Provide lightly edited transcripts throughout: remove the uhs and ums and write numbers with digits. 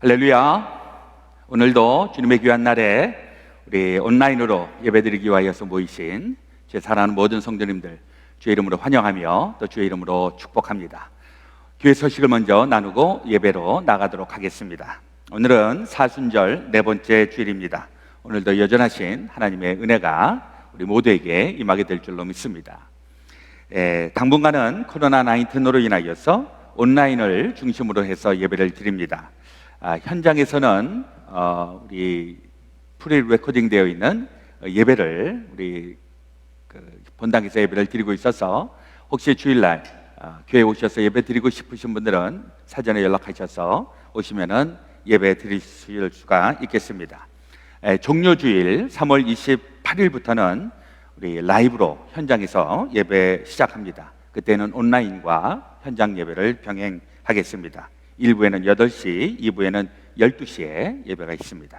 할렐루야. 오늘도 주님의 귀한 날에 우리 온라인으로 예배드리기 위하여서 모이신 제 사랑하는 모든 성도님들 주의 이름으로 환영하며 또 주의 이름으로 축복합니다. 교회 소식을 먼저 나누고 예배로 나가도록 하겠습니다. 오늘은 사순절 네 번째 주일입니다. 오늘도 여전하신 하나님의 은혜가 우리 모두에게 임하게 될 줄로 믿습니다. 당분간은 코로나19로 인하여서 온라인을 중심으로 해서 예배를 드립니다. 현장에서는 우리 프리 레코딩 되어 있는 예배를 우리 본당에서 예배를 드리고 있어서 혹시 주일날 교회 오셔서 예배 드리고 싶으신 분들은 사전에 연락하셔서 오시면은 예배 드리실 수가 있겠습니다. 종료주일 3월 28일부터는 우리 라이브로 현장에서 예배 시작합니다. 그때는 온라인과 현장 예배를 병행하겠습니다. 1부에는 8시, 2부에는 12시에 예배가 있습니다.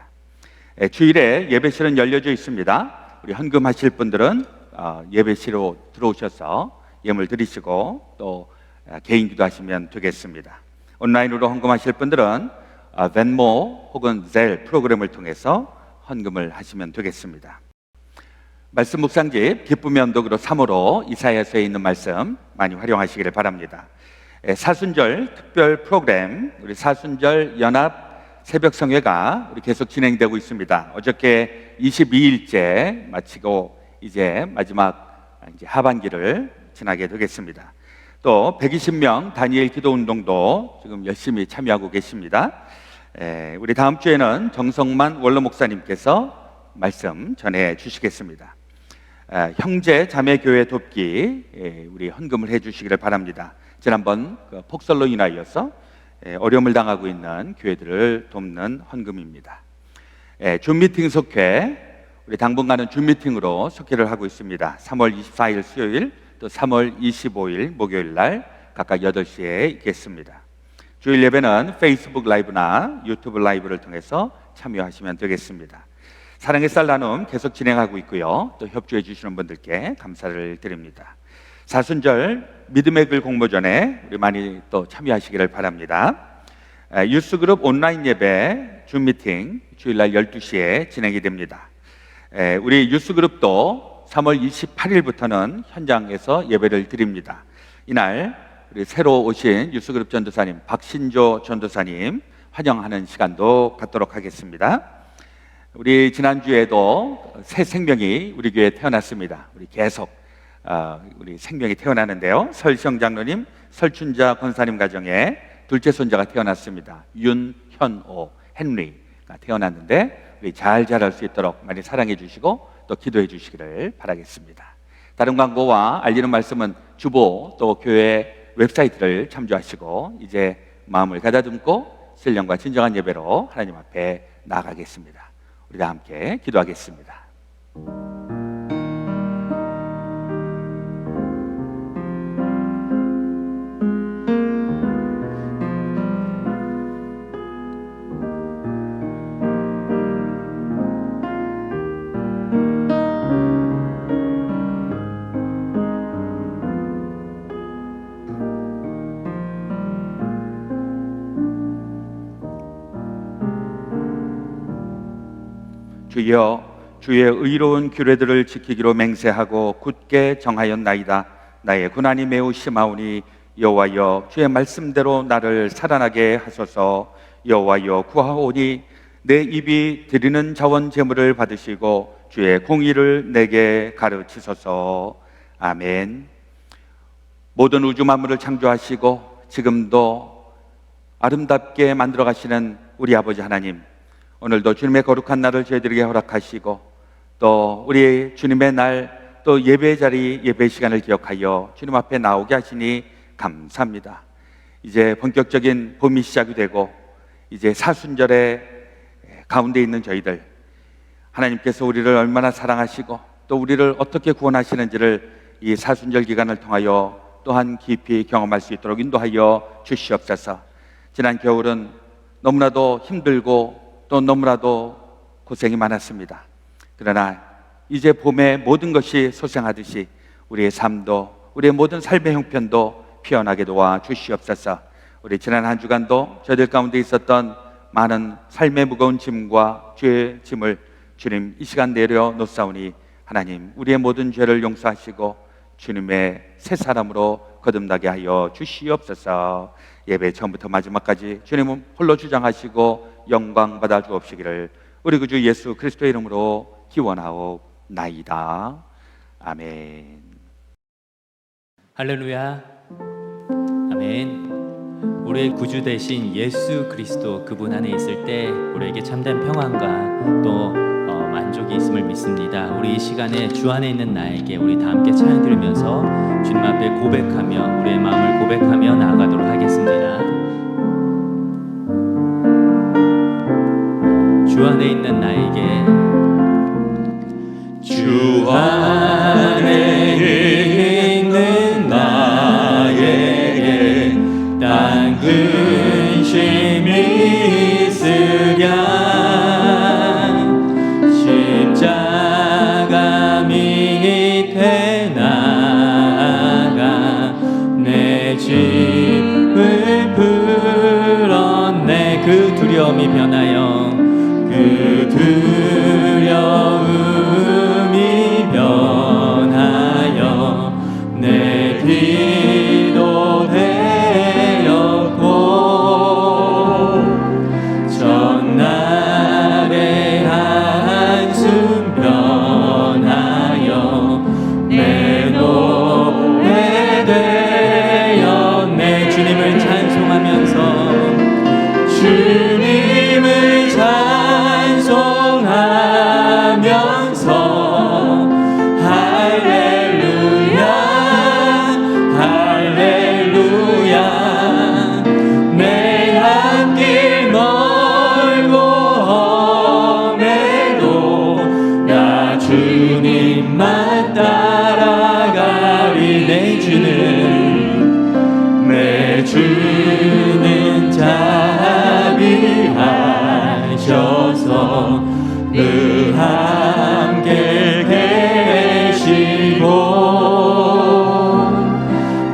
주일에 예배실은 열려져 있습니다. 우리 헌금하실 분들은 예배실로 들어오셔서 예물 드리시고 또 개인 기도하시면 되겠습니다. 온라인으로 헌금하실 분들은 벤모 혹은 젤 프로그램을 통해서 헌금을 하시면 되겠습니다. 말씀 묵상집 기쁨의 언덕으로 3호로 이사야서에 있는 말씀 많이 활용하시기를 바랍니다. 사순절 특별 프로그램 우리 사순절 연합 새벽 성회가 우리 계속 진행되고 있습니다. 어저께 22일째 마치고 이제 마지막 하반기를 지나게 되겠습니다. 또 120명 다니엘 기도 운동도 지금 열심히 참여하고 계십니다. 우리 다음 주에는 정성만 원로 목사님께서 말씀 전해 주시겠습니다. 형제 자매 교회 돕기 우리 헌금을 해 주시기를 바랍니다. 지난번 폭설로 인하여서 어려움을 당하고 있는 교회들을 돕는 헌금입니다. 줌 미팅 속회 우리 당분간은 줌 미팅으로 속회를 하고 있습니다. 3월 24일 수요일 또 3월 25일 목요일 날 각각 8시에 있겠습니다. 주일 예배는 페이스북 라이브나 유튜브 라이브를 통해서 참여하시면 되겠습니다. 사랑의 쌀 나눔 계속 진행하고 있고요. 또 협조해 주시는 분들께 감사를 드립니다. 사순절 믿음의 글 공모전에 우리 많이 또 참여하시기를 바랍니다. 유스그룹 온라인 예배 줌 미팅 주일날 12시에 진행이 됩니다. 우리 유스그룹도 3월 28일부터는 현장에서 예배를 드립니다. 이날 우리 새로 오신 유스그룹 전도사님 박신조 전도사님 환영하는 시간도 갖도록 하겠습니다. 우리 지난주에도 새 생명이 우리 교회에 태어났습니다. 우리 계속 우리 생명이 태어나는데요. 설시영 장로님, 설춘자 권사님 가정에 둘째 손자가 태어났습니다. 윤현오, 헨리가 태어났는데 우리 잘 자랄 수 있도록 많이 사랑해 주시고 또 기도해 주시기를 바라겠습니다. 다른 광고와 알리는 말씀은 주보 또 교회 웹사이트를 참조하시고 이제 마음을 가다듬고 신령과 진정한 예배로 하나님 앞에 나아가겠습니다. 우리 다 함께 기도하겠습니다. 주여, 주의 의로운 규례들을 지키기로 맹세하고 굳게 정하였나이다. 나의 고난이 매우 심하오니 여호와여 주의 말씀대로 나를 살아나게 하소서. 여호와여 구하오니 내 입이 드리는 자원 제물을 받으시고 주의 공의를 내게 가르치소서. 아멘. 모든 우주 만물을 창조하시고 지금도 아름답게 만들어 가시는 우리 아버지 하나님, 오늘도 주님의 거룩한 날을 저희들에게 허락하시고 또 우리 주님의 날 또 예배 자리 예배 시간을 기억하여 주님 앞에 나오게 하시니 감사합니다. 이제 본격적인 봄이 시작이 되고 이제 사순절의 가운데 있는 저희들, 하나님께서 우리를 얼마나 사랑하시고 또 우리를 어떻게 구원하시는지를 이 사순절 기간을 통하여 또한 깊이 경험할 수 있도록 인도하여 주시옵소서. 지난 겨울은 너무나도 힘들고 또 너무나도 고생이 많았습니다. 그러나 이제 봄에 모든 것이 소생하듯이 우리의 삶도 우리의 모든 삶의 형편도 피어나게 도와 주시옵소서. 우리 지난 한 주간도 저희들 가운데 있었던 많은 삶의 무거운 짐과 죄의 짐을 주님 이 시간 내려놓사오니 하나님 우리의 모든 죄를 용서하시고 주님의 새 사람으로 거듭나게 하여 주시옵소서. 예배 처음부터 마지막까지 주님은 홀로 주장하시고 영광 받아 주옵시기를 우리 구주 예수 그리스도의 이름으로 기원하옵나이다. 아멘. 할렐루야. 아멘. 우리의 구주 되신 예수 그리스도 그분 안에 있을 때 우리에게 참된 평안과 또 만족이 있음을 믿습니다. 우리 이 시간에 주 안에 있는 나에게 우리 다 함께 찬양 드리면서 주님 앞에 고백하며 우리의 마음을 고백하며 나아가도록 하겠습니다. 주 안에 있는 나에게 주 안에 있는 나에게 딴 근심이 있으랴 십자가 밑에 나가 내 짐을 풀었네. 그 두려움이 변하여 그 두려움이 변하여 내 기도 되었고 전날의 한숨 변하여 내 노래 되었네. 주님을 찬송하면서 주님을 찬송하면서 할렐루야 할렐루야 내 앞길 멀고 험해도 나 주님만 따라가리. 내 주는 자비하셔서 늘 함께 계시고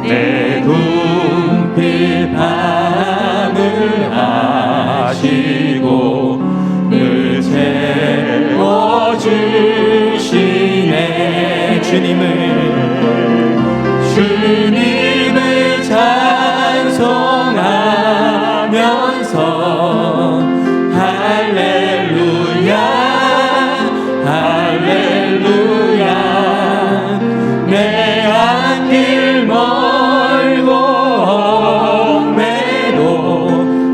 내 궁핍 밤을 아시고 늘 채워주시네. 주님을 찬송하면서 할렐루야 할렐루야 내 앞길 멀고 험해도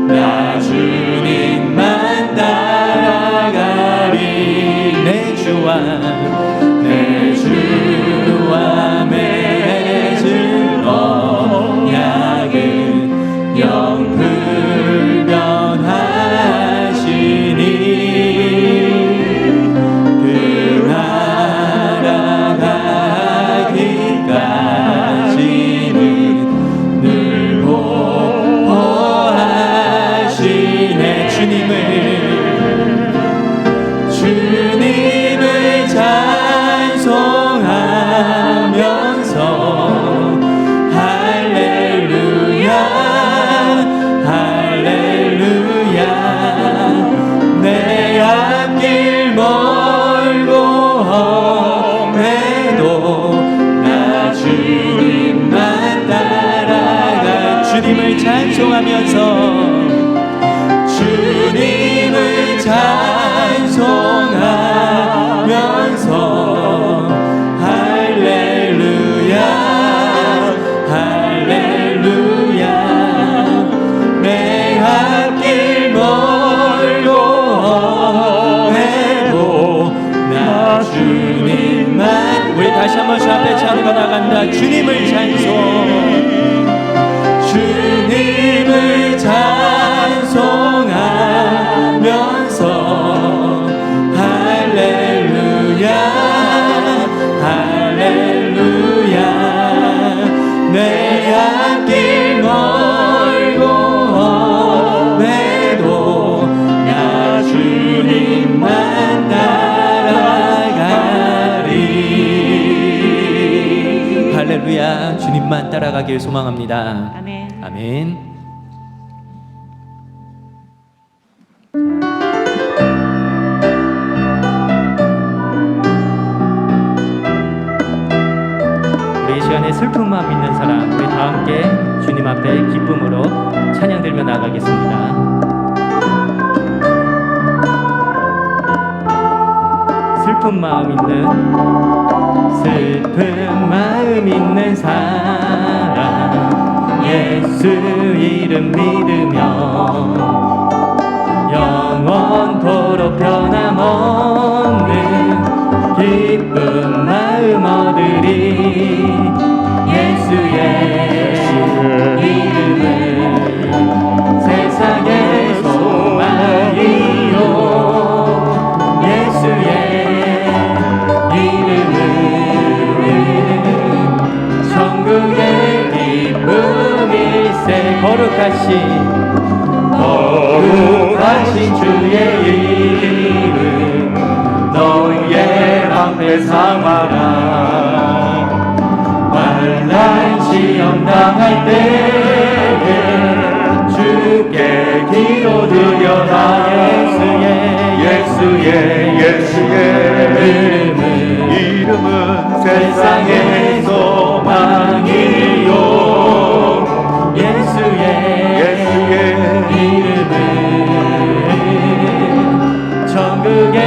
나 주님만 따라가리. 내 주와 맺은 언약은 영불변하시니 그 나라 가기까지는 늘 보호하시네. 주님을 찬송하면서 할렐루야 할렐루야 내 앞길 멀고 험해도 나 주님만 따라가. 주님을 찬송하면서 할렐루야 할렐루야 내 앞길 멀고 험해도 나 주님만. 우리 다시 한번 주 앞에 찬양가 나간다. 주님을 찬송하면서 할렐루야 할렐루야 내 앞길 멀고 험해도 나 주님만 따라가리. 할렐루야. 주님만 따라가길 소망합니다. 아멘. 아멘. 슬픈 마음 있는 사람, 우리 다 함께 주님 앞에 기쁨으로 찬양 들며 나가겠습니다. 슬픈 마음 있는 사람, 예수 이름 믿으며 영원토록 변함없는 기쁜 마음 얻으리. 예수의 이름은 세상의 소망이요, 예수의 이름은 천국의 기쁨일세. 거룩하신 주의 이름 너의 방패 삼아라. 환난 시험 당할 때에 주께 기도드려라. 예수의 이름은 세상의 소망이요, 예수의 이름은 천국의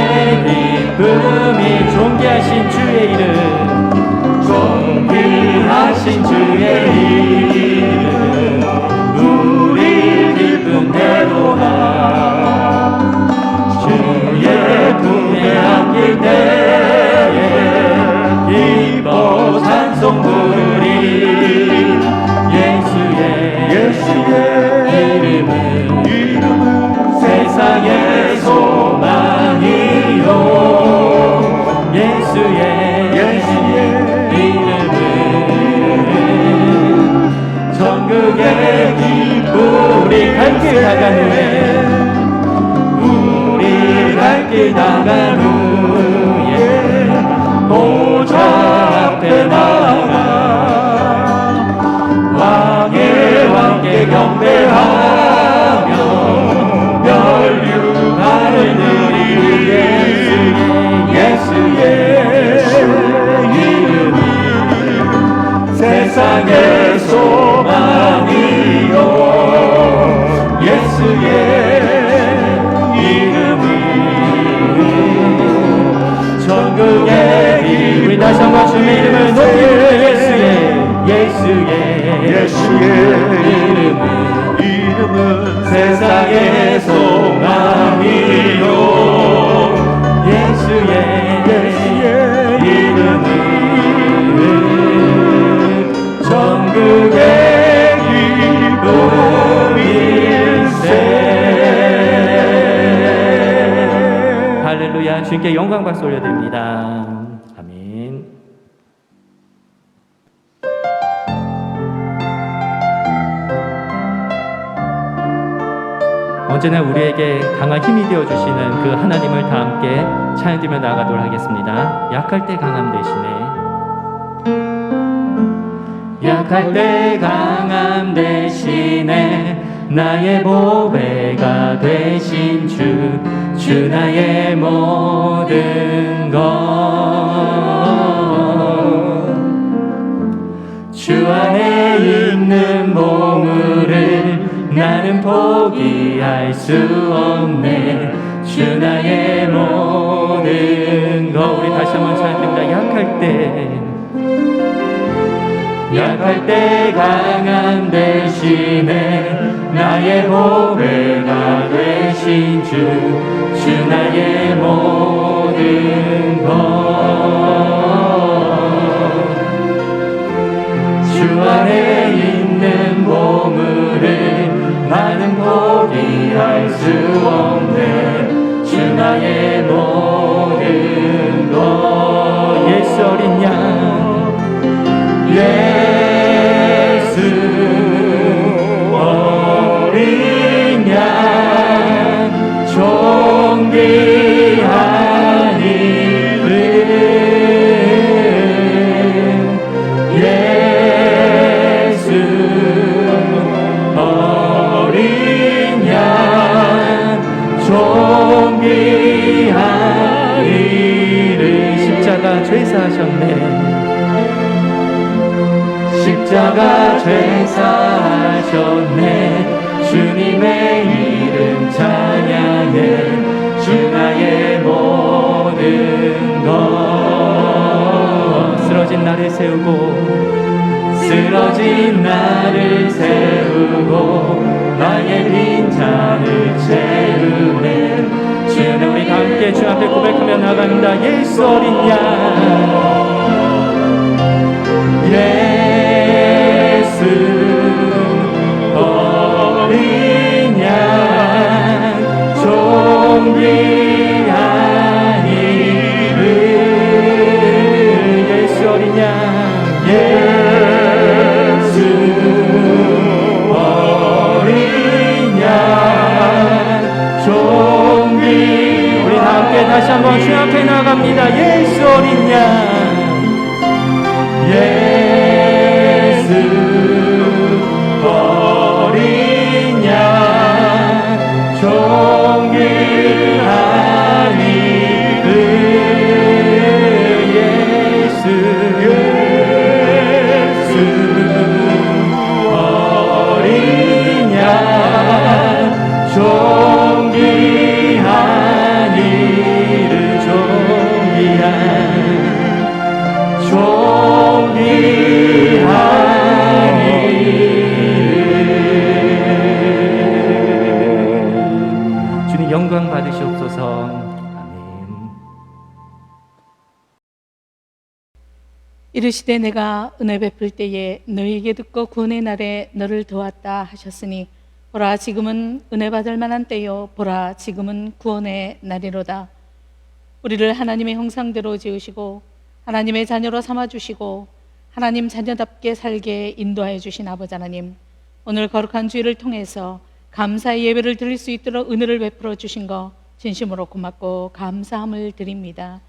기쁨이. 존귀하신 주의 이름, 존귀하신 주의 이름 우리 기쁨 되도다. 주의 품에 안길 때에 기뻐 찬송 부르리. 예수의 이름은 세상의 소망이요, 예수의 이름은 천국의 기쁨. 우리 갈 길 나간 후에 보좌 앞에 나가 왕께 경배하며 멸류관을 드리리. 예수의 이름은 세상의 소망이요, 예수의 이름은 천국의 이름. 우리 다시 한번 주의 이름을 높이 부르. 예수의 이름은 세상의 소망이요, 예수의 이름은 천국의 기쁨일세. 할렐루야. 주님께 영광 박수 올려드립니다. 아멘. 언제나 우리에게 강한 힘이 되어주시는 그 하나님을 다 함께 찬양드리며 나아가도록 하겠습니다. 약할 때 강함 대신에, 약할 때 강함 대신에 나의 보배가 되신 주 나의 모든 것. 주 안에 있는 보물을 나는 포기할 수 없네. 주 나의 모든 것. 우리 다시 한번 찬양합니다. 약할 때 강함 대신에 나의 보배가 되신 주 나의 모든 것. 주 안에 있는 보물을 나는 포기할 수 없네. 주 나의 모든 것. 예수 어린 양, 예수 어린 양, 존귀한 이름. 예수 어린 양, 존귀한 이름. 십자가 죄사하셨네. 십자가 죄사하셨네. 주님의 이름 찬양해. 주 나의 모든 것. 쓰러진 나를 세우고 나의 빈잔을 채우네. 주는 우리 함께 주 앞에 고백하며 나갑니다. 예수 어린 양, 예수 어린 양, 존귀한 이름. 예수 어린 양, 예수 어린 양, 존귀. 우리 함께 다시 한번 주 앞에 나갑니다. 예수 어린 양, 예수 어린 양, 존귀한 이름. 예수 어린 양, 존귀한 이름. 존귀한 이름. 주님 영광 받으시옵소서. 아멘. 이르시되 내가 은혜 베풀 때에 너희에게 듣고 구원의 날에 너를 도왔다 하셨으니 보라 지금은 은혜 받을 만한 때요 보라 지금은 구원의 날이로다. 우리를 하나님의 형상대로 지으시고 하나님의 자녀로 삼아주시고 하나님 자녀답게 살게 인도하여 주신 아버지 하나님, 오늘 거룩한 주일을 통해서 감사의 예배를 드릴 수 있도록 은혜를 베풀어 주신 것 진심으로 고맙고 감사함을 드립니다.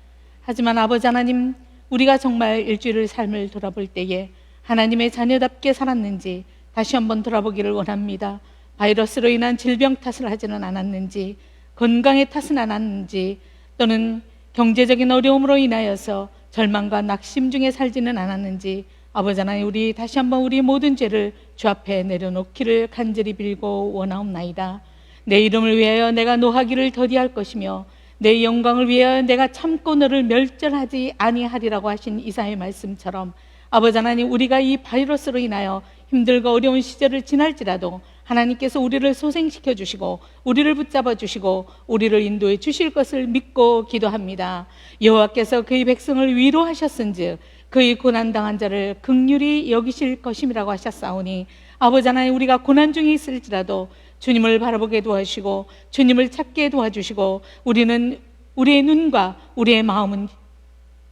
하지만 아버지 하나님, 우리가 정말 일주일의 삶을 돌아볼 때에 하나님의 자녀답게 살았는지 다시 한번 돌아보기를 원합니다. 바이러스로 인한 질병 탓을 하지는 않았는지, 건강의 탓은 않았는지, 또는 경제적인 어려움으로 인하여서 절망과 낙심 중에 살지는 않았는지, 아버지 하나님, 우리 다시 한번 우리 모든 죄를 주 앞에 내려놓기를 간절히 빌고 원하옵나이다. 내 이름을 위하여 내가 노하기를 더디할 것이며 내 영광을 위하여 내가 참고 너를 멸절하지 아니하리라고 하신 이사야의 말씀처럼 아버지 하나님, 우리가 이 바이러스로 인하여 힘들고 어려운 시절을 지날지라도 하나님께서 우리를 소생시켜 주시고 우리를 붙잡아 주시고 우리를 인도해 주실 것을 믿고 기도합니다. 여호와께서 그의 백성을 위로하셨은즉 그의 고난당한 자를 긍휼히 여기실 것임이라고 하셨사오니 아버지 하나님, 우리가 고난 중에 있을지라도 주님을 바라보게 도와주시고 주님을 찾게 도와주시고 우리는 우리의 눈과 우리의 마음은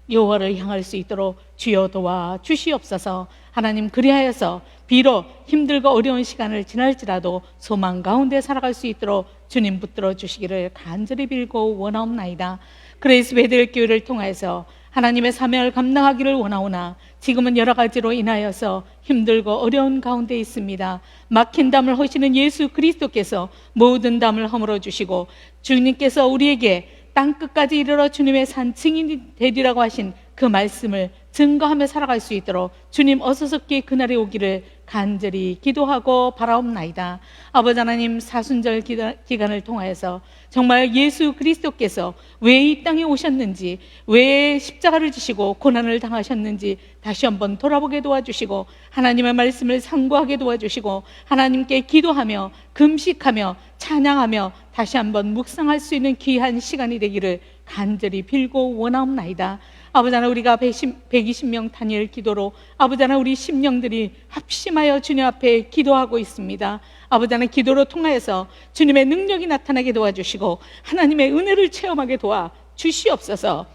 여호와를 향할 수 있도록 주여 도와 주시옵소서. 하나님, 그리하여서 비록 힘들고 어려운 시간을 지날지라도 소망 가운데 살아갈 수 있도록 주님 붙들어 주시기를 간절히 빌고 원하옵나이다. 그레이스 베들 교회를 통해서 하나님의 사명을 감당하기를 원하오나 지금은 여러 가지로 인하여서 힘들고 어려운 가운데 있습니다. 막힌 담을 허시는 예수 그리스도께서 모든 담을 허물어 주시고 주님께서 우리에게 땅끝까지 이르러 주님의 산 증인이 되리라고 하신 그 말씀을 증거하며 살아갈 수 있도록 주님 어서섭게 그날이 오기를 간절히 기도하고 바라옵나이다. 아버지 하나님, 사순절 기간을 통하여서 정말 예수 그리스도께서 왜 이 땅에 오셨는지, 왜 십자가를 지시고 고난을 당하셨는지 다시 한번 돌아보게 도와주시고 하나님의 말씀을 상고하게 도와주시고 하나님께 기도하며 금식하며 찬양하며 다시 한번 묵상할 수 있는 귀한 시간이 되기를 간절히 빌고 원하옵나이다. 아버지 하나님, 우리가 120명 단일 기도로 아버지 하나님, 우리 심령들이 합심하여 주님 앞에 기도하고 있습니다. 아버지 하나님, 기도로 통하여서 주님의 능력이 나타나게 도와주시고 하나님의 은혜를 체험하게 도와주시옵소서.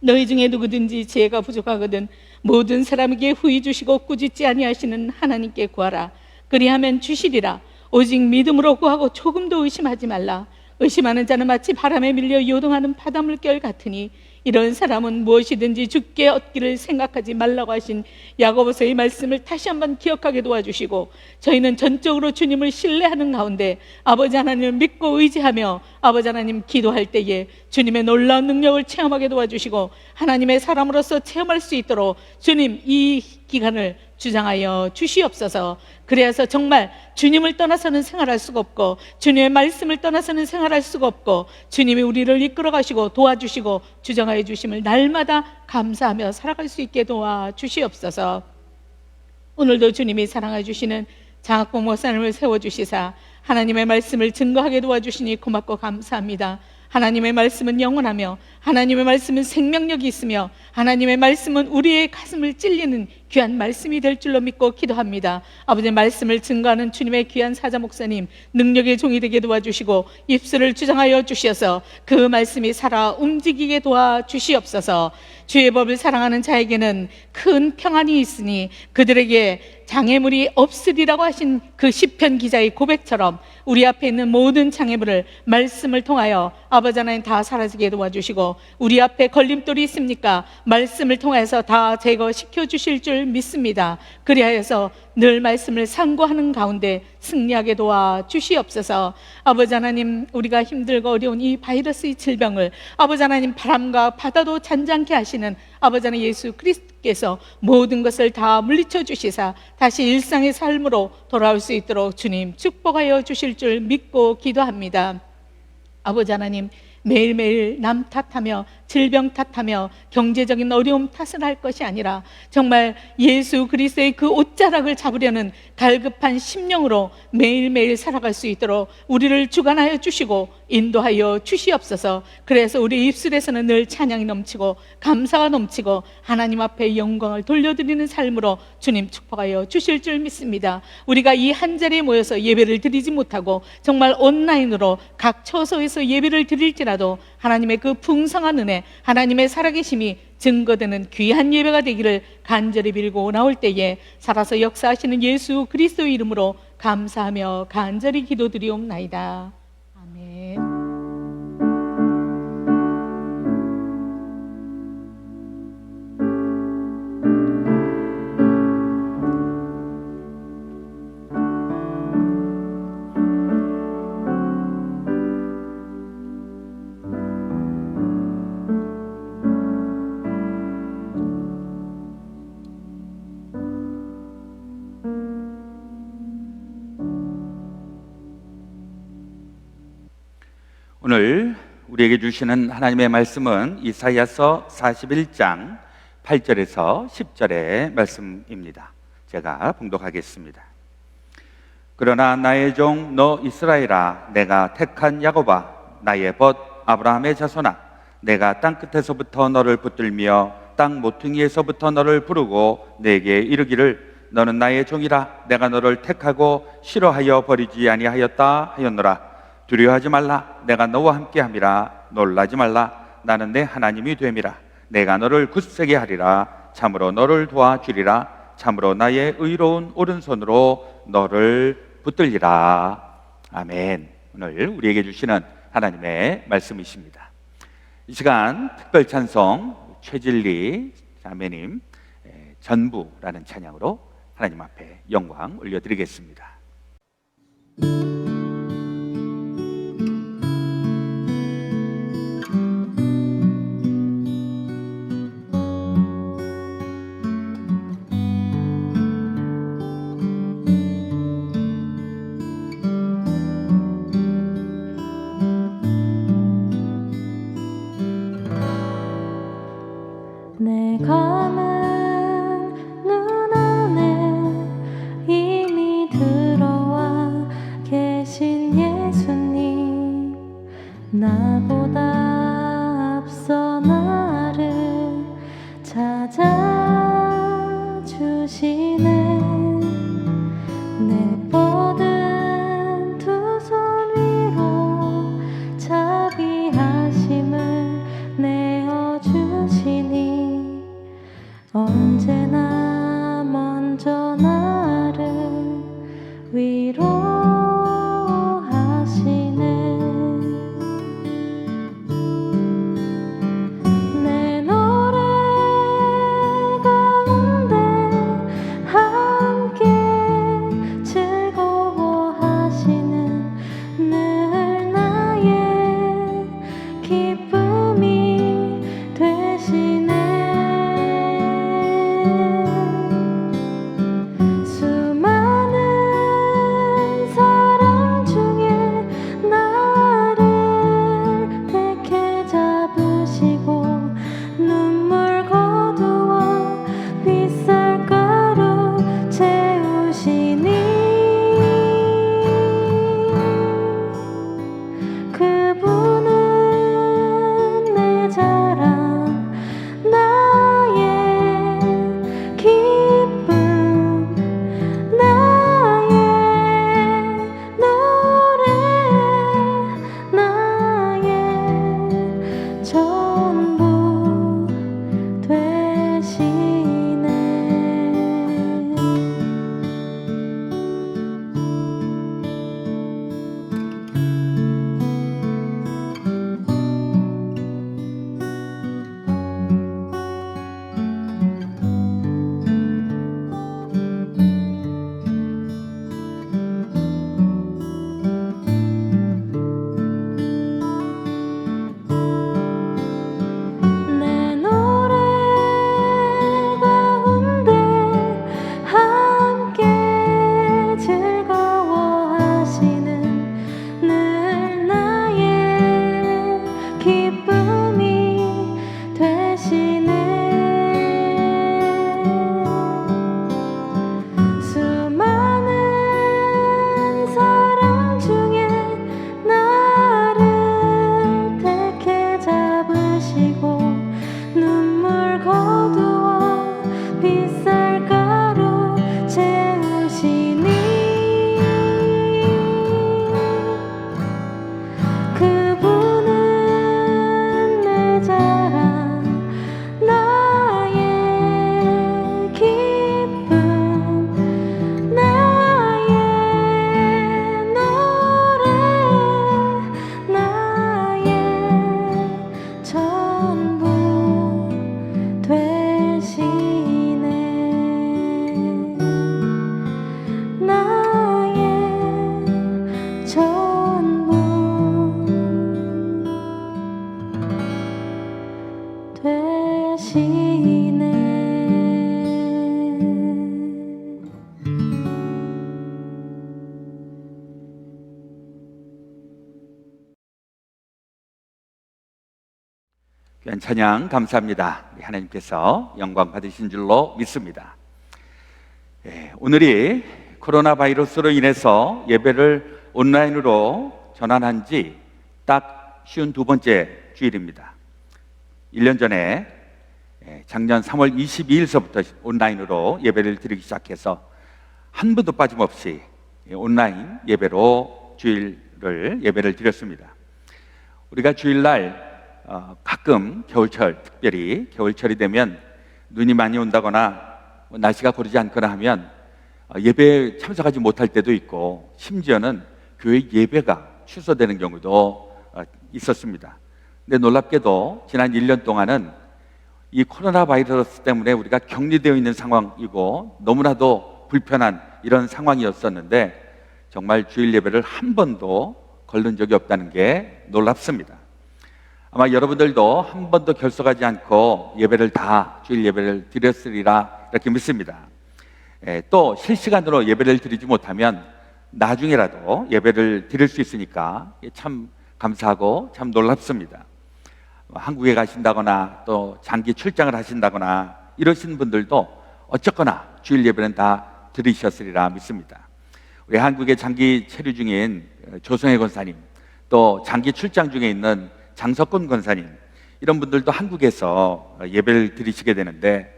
너희 중에 누구든지 지혜가 부족하거든 모든 사람에게 후히 주시고 꾸짖지 아니하시는 하나님께 구하라. 그리하면 주시리라. 오직 믿음으로 구하고 조금도 의심하지 말라. 의심하는 자는 마치 바람에 밀려 요동하는 바닷물결 같으니 이런 사람은 무엇이든지 주께 얻기를 생각하지 말라고 하신 야고보서의 말씀을 다시 한번 기억하게 도와주시고, 저희는 전적으로 주님을 신뢰하는 가운데 아버지 하나님을 믿고 의지하며 아버지 하나님 기도할 때에 주님의 놀라운 능력을 체험하게 도와주시고, 하나님의 사람으로서 체험할 수 있도록 주님 이 기간을 주장하여 주시옵소서. 그래서 정말 주님을 떠나서는 생활할 수가 없고, 주님의 말씀을 떠나서는 생활할 수가 없고, 주님이 우리를 이끌어 가시고 도와주시고 주장하여 주심을 날마다 감사하며 살아갈 수 있게 도와주시옵소서. 오늘도 주님이 사랑해 주시는 장학봉 목사님을 세워주시사 하나님의 말씀을 증거하게 도와주시니 고맙고 감사합니다. 하나님의 말씀은 영원하며 하나님의 말씀은 생명력이 있으며 하나님의 말씀은 우리의 가슴을 찔리는 귀한 말씀이 될 줄로 믿고 기도합니다. 아버지의 말씀을 증거하는 주님의 귀한 사자 목사님 능력의 종이 되게 도와주시고 입술을 주장하여 주시어서 그 말씀이 살아 움직이게 도와주시옵소서. 주의 법을 사랑하는 자에게는 큰 평안이 있으니 그들에게 장애물이 없으리라고 하신 그 시편 기자의 고백처럼 우리 앞에 있는 모든 장애물을 말씀을 통하여 아버지 하나님 다 사라지게 도와주시고, 우리 앞에 걸림돌이 있습니까? 말씀을 통해서 다 제거시켜 주실 줄 믿습니다. 그리하여서 늘 말씀을 상고하는 가운데 승리하게 도와주시옵소서. 아버지 하나님, 우리가 힘들고 어려운 이 바이러스의 질병을 아버지 하나님 바람과 바다도 잔잔케 하시는 아버지 하나님 예수 그리스도께서 모든 것을 다 물리쳐 주시사 다시 일상의 삶으로 돌아올 수 있도록 주님 축복하여 주실 줄 믿고 기도합니다. 아버지 하나님, 매일매일 남 탓하며 질병 탓하며 경제적인 어려움 탓을 할 것이 아니라 정말 예수 그리스도의 그 옷자락을 잡으려는 갈급한 심령으로 매일매일 살아갈 수 있도록 우리를 주관하여 주시고 인도하여 주시옵소서. 그래서 우리 입술에서는 늘 찬양이 넘치고 감사가 넘치고 하나님 앞에 영광을 돌려드리는 삶으로 주님 축복하여 주실 줄 믿습니다. 우리가 이 한 자리에 모여서 예배를 드리지 못하고 정말 온라인으로 각 처소에서 예배를 드릴지라도 하나님의 그 풍성한 은혜, 하나님의 살아계심이 증거되는 귀한 예배가 되기를 간절히 빌고 나올 때에 살아서 역사하시는 예수 그리스도의 이름으로 감사하며 간절히 기도드리옵나이다. 아멘. 오늘 우리에게 주시는 하나님의 말씀은 이사야서 41장 8절에서 10절의 말씀입니다. 제가 봉독하겠습니다. 그러나 나의 종 너 이스라엘아, 내가 택한 야곱아, 나의 벗 아브라함의 자손아, 내가 땅끝에서부터 너를 붙들며 땅 모퉁이에서부터 너를 부르고 내게 이르기를 너는 나의 종이라, 내가 너를 택하고 싫어하여 버리지 아니하였다 하였노라. 두려워하지 말라, 내가 너와 함께함이라. 놀라지 말라, 나는 내 하나님이 됨이라. 내가 너를 굳세게 하리라. 참으로 너를 도와주리라. 참으로 나의 의로운 오른손으로 너를 붙들리라. 아멘. 오늘 우리에게 주시는 하나님의 말씀이십니다. 이 시간 특별 찬송 최진리 자매님 전부라는 찬양으로 하나님 앞에 영광 올려드리겠습니다. 내 감은 눈 안에 이미 들어와 계신 예수님, 나보다 앞서 나를 찾아주시네. 내 뻗은 두 손 위로 자비하심을 내어주시니 언제나 먼저 나를 위로하시네. 귀한 찬양 감사합니다. 우리 하나님께서 영광 받으신 줄로 믿습니다. 오늘이 코로나 바이러스로 인해서 예배를 온라인으로 전환한 지 딱 52번째 주일입니다. 1년 전에 작년 3월 22일서부터 온라인으로 예배를 드리기 시작해서 한 번도 빠짐없이 온라인 예배로 예배를 드렸습니다. 우리가 주일날 가끔 겨울철, 특별히 겨울철이 되면 눈이 많이 온다거나 날씨가 고르지 않거나 하면 예배에 참석하지 못할 때도 있고, 심지어는 교회 예배가 취소되는 경우도 있었습니다. 근데 놀랍게도 지난 1년 동안은 이 코로나 바이러스 때문에 우리가 격리되어 있는 상황이고 너무나도 불편한 이런 상황이었었는데, 정말 주일 예배를 한 번도 걸른 적이 없다는 게 놀랍습니다. 아마 여러분들도 한 번도 결석하지 않고 주일 예배를 드렸으리라 이렇게 믿습니다. 또 실시간으로 예배를 드리지 못하면 나중에라도 예배를 드릴 수 있으니까 참 감사하고 참 놀랍습니다. 한국에 가신다거나 또 장기 출장을 하신다거나 이러신 분들도 어쨌거나 주일 예배는 다 들으셨으리라 믿습니다. 우리 한국에 장기 체류 중인 조성혜 권사님, 또 장기 출장 중에 있는 장석권 권사님, 이런 분들도 한국에서 예배를 드리시게 되는데,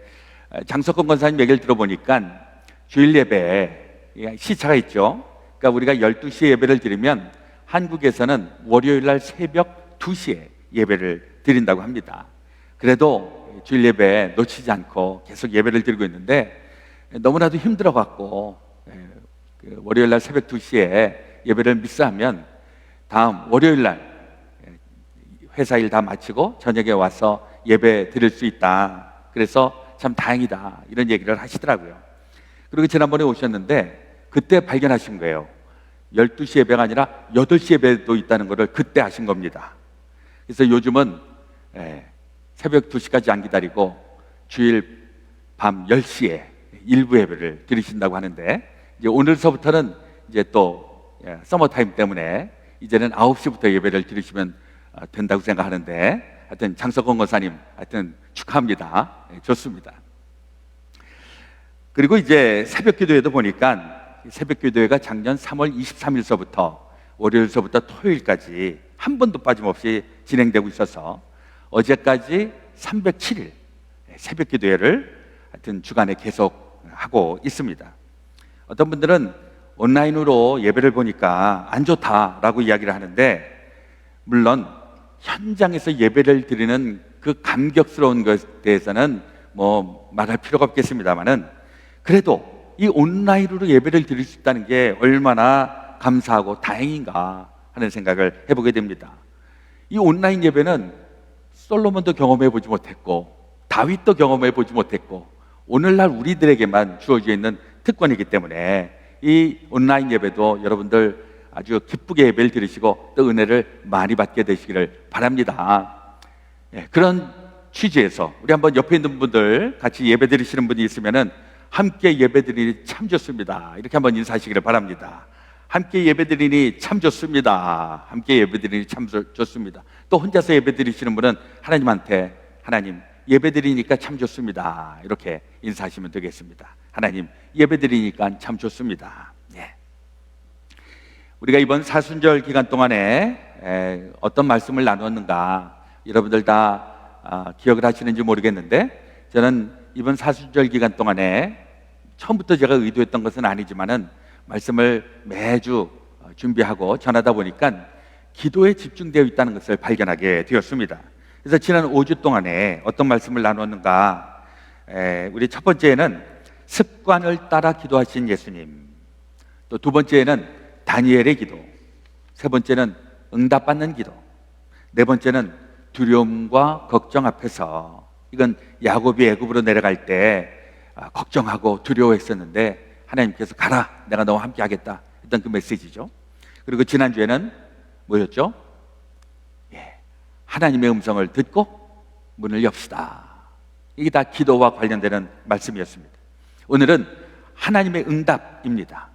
장석권 권사님 얘기를 들어보니까 주일 예배에 시차가 있죠. 그러니까 우리가 12시에 예배를 드리면 한국에서는 월요일 날 새벽 2시에 예배를 드린다고 합니다. 그래도 주일 예배 놓치지 않고 계속 예배를 드리고 있는데, 너무나도 힘들어갖고 월요일 날 새벽 2시에 예배를 미스하면 다음 월요일 날 회사 일 다 마치고 저녁에 와서 예배 드릴 수 있다. 그래서 참 다행이다. 이런 얘기를 하시더라고요. 그리고 지난번에 오셨는데 그때 발견하신 거예요. 12시 예배가 아니라 8시 예배도 있다는 것을 그때 아신 겁니다. 그래서 요즘은 새벽 2시까지 안 기다리고 주일 밤 10시에 일부 예배를 드리신다고 하는데, 이제 오늘서부터는 이제 또 서머타임 때문에 이제는 9시부터 예배를 드리시면 된다고 생각하는데, 하여튼 장석권 권사님 하여튼 축하합니다. 좋습니다. 그리고 이제 새벽 기도회도 보니까 새벽 기도회가 작년 3월 23일서부터 월요일서부터 토요일까지 한 번도 빠짐없이 진행되고 있어서 어제까지 307일 새벽 기도회를 하여튼 주간에 계속 하고 있습니다. 어떤 분들은 온라인으로 예배를 보니까 안 좋다라고 이야기를 하는데, 물론 현장에서 예배를 드리는 그 감격스러운 것에 대해서는 뭐 말할 필요가 없겠습니다만은, 그래도 이 온라인으로 예배를 드릴 수 있다는 게 얼마나 감사하고 다행인가 하는 생각을 해보게 됩니다. 이 온라인 예배는 솔로몬도 경험해 보지 못했고 다윗도 경험해 보지 못했고 오늘날 우리들에게만 주어져 있는 특권이기 때문에 이 온라인 예배도 여러분들 아주 기쁘게 예배를 드리시고 또 은혜를 많이 받게 되시기를 바랍니다. 그런 취지에서 우리 한번 옆에 있는 분들, 같이 예배 드리시는 분이 있으면은 함께 예배 드리니 참 좋습니다. 이렇게 한번 인사하시기를 바랍니다. 함께 예배 드리니 참 좋습니다. 함께 예배 드리니 참 좋습니다. 또 혼자서 예배 드리시는 분은 하나님한테, 하나님 예배 드리니까 참 좋습니다. 이렇게 인사하시면 되겠습니다. 하나님 예배 드리니까 참 좋습니다. 우리가 이번 사순절 기간 동안에 어떤 말씀을 나눴는가 여러분들 다 기억을 하시는지 모르겠는데, 저는 이번 사순절 기간 동안에 처음부터 제가 의도했던 것은 아니지만은 말씀을 매주 준비하고 전하다 보니까 기도에 집중되어 있다는 것을 발견하게 되었습니다. 그래서 지난 5주 동안에 어떤 말씀을 나눴는가, 우리 첫 번째는 습관을 따라 기도하신 예수님, 또 두 번째는 다니엘의 기도, 세 번째는 응답받는 기도, 네 번째는 두려움과 걱정 앞에서, 이건 야곱이 애굽으로 내려갈 때 걱정하고 두려워했었는데 하나님께서 가라, 내가 너와 함께 하겠다 했던 그 메시지죠. 그리고 지난주에는 뭐였죠? 하나님의 음성을 듣고 문을 엽시다. 이게 다 기도와 관련되는 말씀이었습니다. 오늘은 하나님의 응답입니다.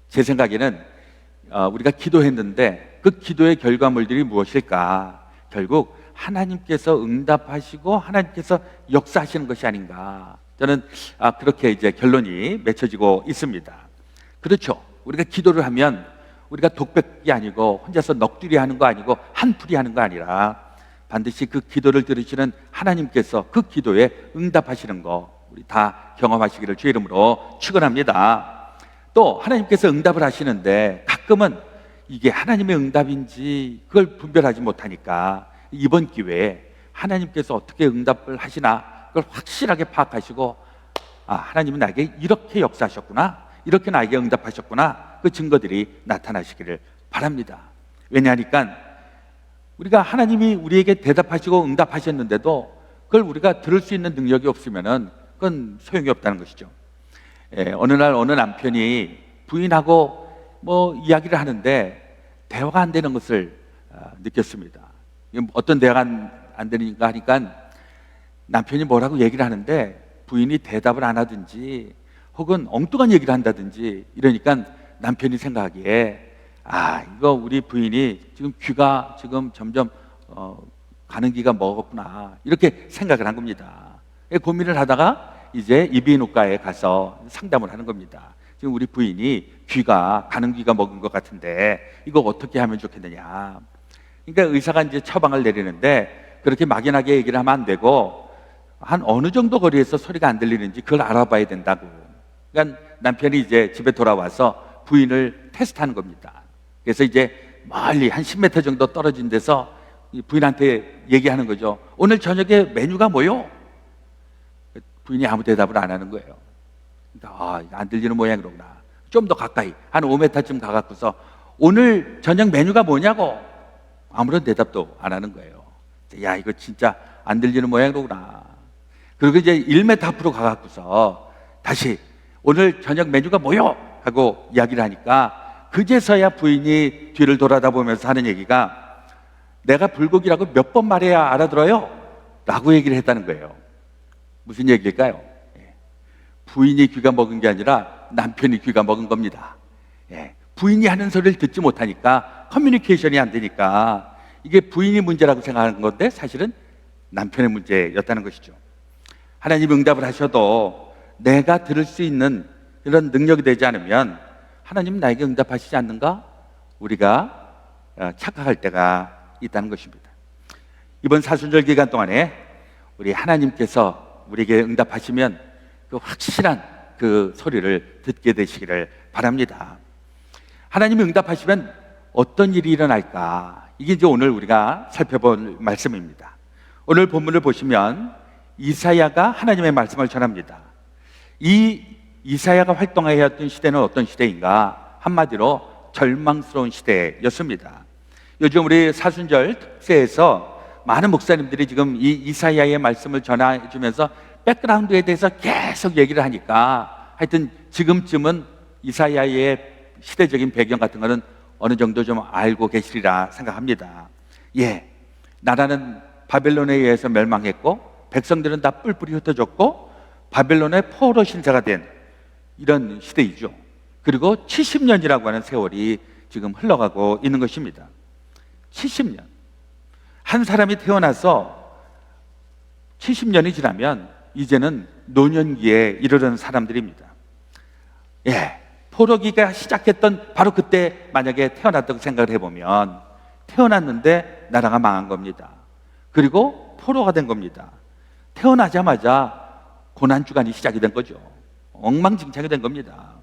제 생각에는 우리가 기도했는데 그 기도의 결과물들이 무엇일까? 결국 하나님께서 응답하시고 하나님께서 역사하시는 것이 아닌가. 저는 그렇게 이제 결론이 맺혀지고 있습니다. 그렇죠. 우리가 기도를 하면 우리가 독백이 아니고 혼자서 넋두리 하는 거 아니고 한풀이 하는 거 아니라 반드시 그 기도를 들으시는 하나님께서 그 기도에 응답하시는 거 우리 다 경험하시기를 주의 이름으로 축원합니다. 또 하나님께서 응답을 하시는데 가끔은 이게 하나님의 응답인지 그걸 분별하지 못하니까 이번 기회에 하나님께서 어떻게 응답을 하시나 그걸 확실하게 파악하시고 하나님은 나에게 이렇게 역사하셨구나, 이렇게 나에게 응답하셨구나, 그 증거들이 나타나시기를 바랍니다. 왜냐하니까 우리가 하나님이 우리에게 대답하시고 응답하셨는데도 그걸 우리가 들을 수 있는 능력이 없으면은 그건 소용이 없다는 것이죠. 어느 날 어느 남편이 부인하고 이야기를 하는데 대화가 안 되는 것을 느꼈습니다. 어떤 대화가 안 되니까 하니까 남편이 뭐라고 얘기를 하는데 부인이 대답을 안 하든지 혹은 엉뚱한 얘기를 한다든지 이러니까 남편이 생각하기에 이거 우리 부인이 지금 귀가 지금 점점 가는 귀가 먹었구나 이렇게 생각을 한 겁니다. 고민을 하다가 이제 이비인후과에 가서 상담을 하는 겁니다. 지금 우리 부인이 귀가 가는 귀가 먹은 것 같은데 이거 어떻게 하면 좋겠느냐. 그러니까 의사가 이제 처방을 내리는데 그렇게 막연하게 얘기를 하면 안 되고 한 어느 정도 거리에서 소리가 안 들리는지 그걸 알아봐야 된다고. 그러니까 남편이 이제 집에 돌아와서 부인을 테스트하는 겁니다. 그래서 이제 멀리 한 10m 정도 떨어진 데서 부인한테 얘기하는 거죠. 오늘 저녁에 메뉴가 뭐요? 부인이 아무 대답을 안 하는 거예요. 그러니까 안 들리는 모양이로구나. 좀 더 가까이 한 5m쯤 가갖고서 오늘 저녁 메뉴가 뭐냐고 아무런 대답도 안 하는 거예요. 야, 이거 진짜 안 들리는 모양이로구나. 그리고 이제 1m 앞으로 가갖고서 다시 오늘 저녁 메뉴가 뭐요? 하고 이야기를 하니까 그제서야 부인이 뒤를 돌아다 보면서 하는 얘기가 내가 불고기라고 몇 번 말해야 알아들어요? 라고 얘기를 했다는 거예요. 무슨 얘기일까요? 부인이 귀가 먹은 게 아니라 남편이 귀가 먹은 겁니다. 부인이 하는 소리를 듣지 못하니까 커뮤니케이션이 안 되니까 이게 부인이 문제라고 생각하는 건데 사실은 남편의 문제였다는 것이죠. 하나님 응답을 하셔도 내가 들을 수 있는 그런 능력이 되지 않으면 하나님은 나에게 응답하시지 않는가? 우리가 착각할 때가 있다는 것입니다. 이번 사순절 기간 동안에 우리 하나님께서 우리에게 응답하시면 그 확실한 그 소리를 듣게 되시기를 바랍니다. 하나님이 응답하시면 어떤 일이 일어날까? 이게 이제 오늘 우리가 살펴볼 말씀입니다. 오늘 본문을 보시면 이사야가 하나님의 말씀을 전합니다. 이 이사야가 활동하였던 시대는 어떤 시대인가? 한마디로 절망스러운 시대였습니다. 요즘 우리 사순절 특세에서 많은 목사님들이 지금 이 이사야의 말씀을 전해주면서 백그라운드에 대해서 계속 얘기를 하니까 하여튼 지금쯤은 이사야의 시대적인 배경 같은 거는 어느 정도 좀 알고 계시리라 생각합니다. 나라는 바벨론에 의해서 멸망했고 백성들은 다 뿔뿔이 흩어졌고 바벨론의 포로 신사가 된 이런 시대이죠. 그리고 70년이라고 하는 세월이 지금 흘러가고 있는 것입니다. 70년. 한 사람이 태어나서 70년이 지나면 이제는 노년기에 이르는 사람들입니다. 포로기가 시작했던 바로 그때 만약에 태어났다고 생각을 해보면 태어났는데 나라가 망한 겁니다. 그리고 포로가 된 겁니다. 태어나자마자 고난주간이 시작이 된 거죠. 엉망진창이 된 겁니다.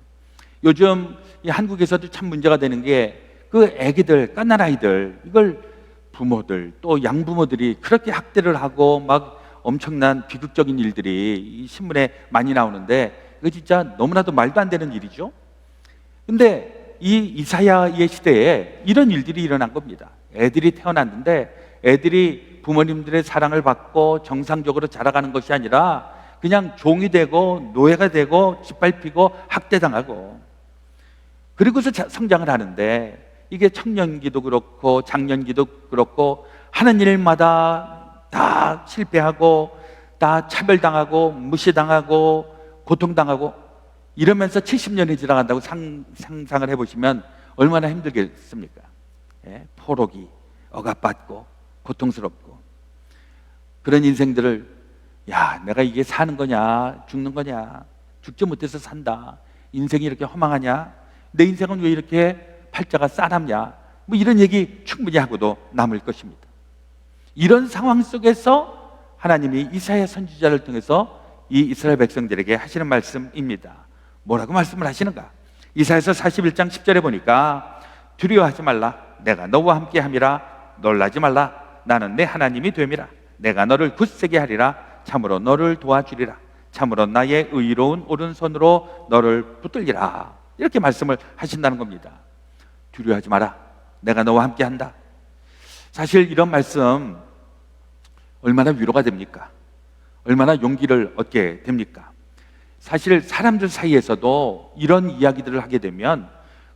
요즘 이 한국에서도 참 문제가 되는 게 그 애기들, 갓난아이들 이걸 부모들 또 양부모들이 그렇게 학대를 하고 막 엄청난 비극적인 일들이 이 신문에 많이 나오는데 이거 진짜 너무나도 말도 안 되는 일이죠. 근데 이 이사야의 시대에 이런 일들이 일어난 겁니다. 애들이 태어났는데 애들이 부모님들의 사랑을 받고 정상적으로 자라가는 것이 아니라 그냥 종이 되고 노예가 되고 짓밟히고 학대당하고 그리고서 성장을 하는데 이게 청년기도 그렇고 장년기도 그렇고 하는 일마다 다 실패하고 다 차별당하고 무시당하고 고통당하고 이러면서 70년이 지나간다고 상상을 해보시면 얼마나 힘들겠습니까? 포로기, 억압받고 고통스럽고 그런 인생들을 야, 내가 이게 사는 거냐 죽는 거냐, 죽지 못해서 산다, 인생이 이렇게 허망하냐, 내 인생은 왜 이렇게 팔자가 싸납냐, 뭐 이런 얘기 충분히 하고도 남을 것입니다. 이런 상황 속에서 하나님이 이사야 선지자를 통해서 이 이스라엘 백성들에게 하시는 말씀입니다. 뭐라고 말씀을 하시는가? 이사야서 41장 10절에 보니까 두려워하지 말라, 내가 너와 함께 함이라, 놀라지 말라, 나는 내 하나님이 됨이라, 내가 너를 굳세게 하리라, 참으로 너를 도와주리라, 참으로 나의 의로운 오른손으로 너를 붙들리라. 이렇게 말씀을 하신다는 겁니다. 두려워하지 마라, 내가 너와 함께 한다. 사실 이런 말씀 얼마나 위로가 됩니까? 얼마나 용기를 얻게 됩니까? 사실 사람들 사이에서도 이런 이야기들을 하게 되면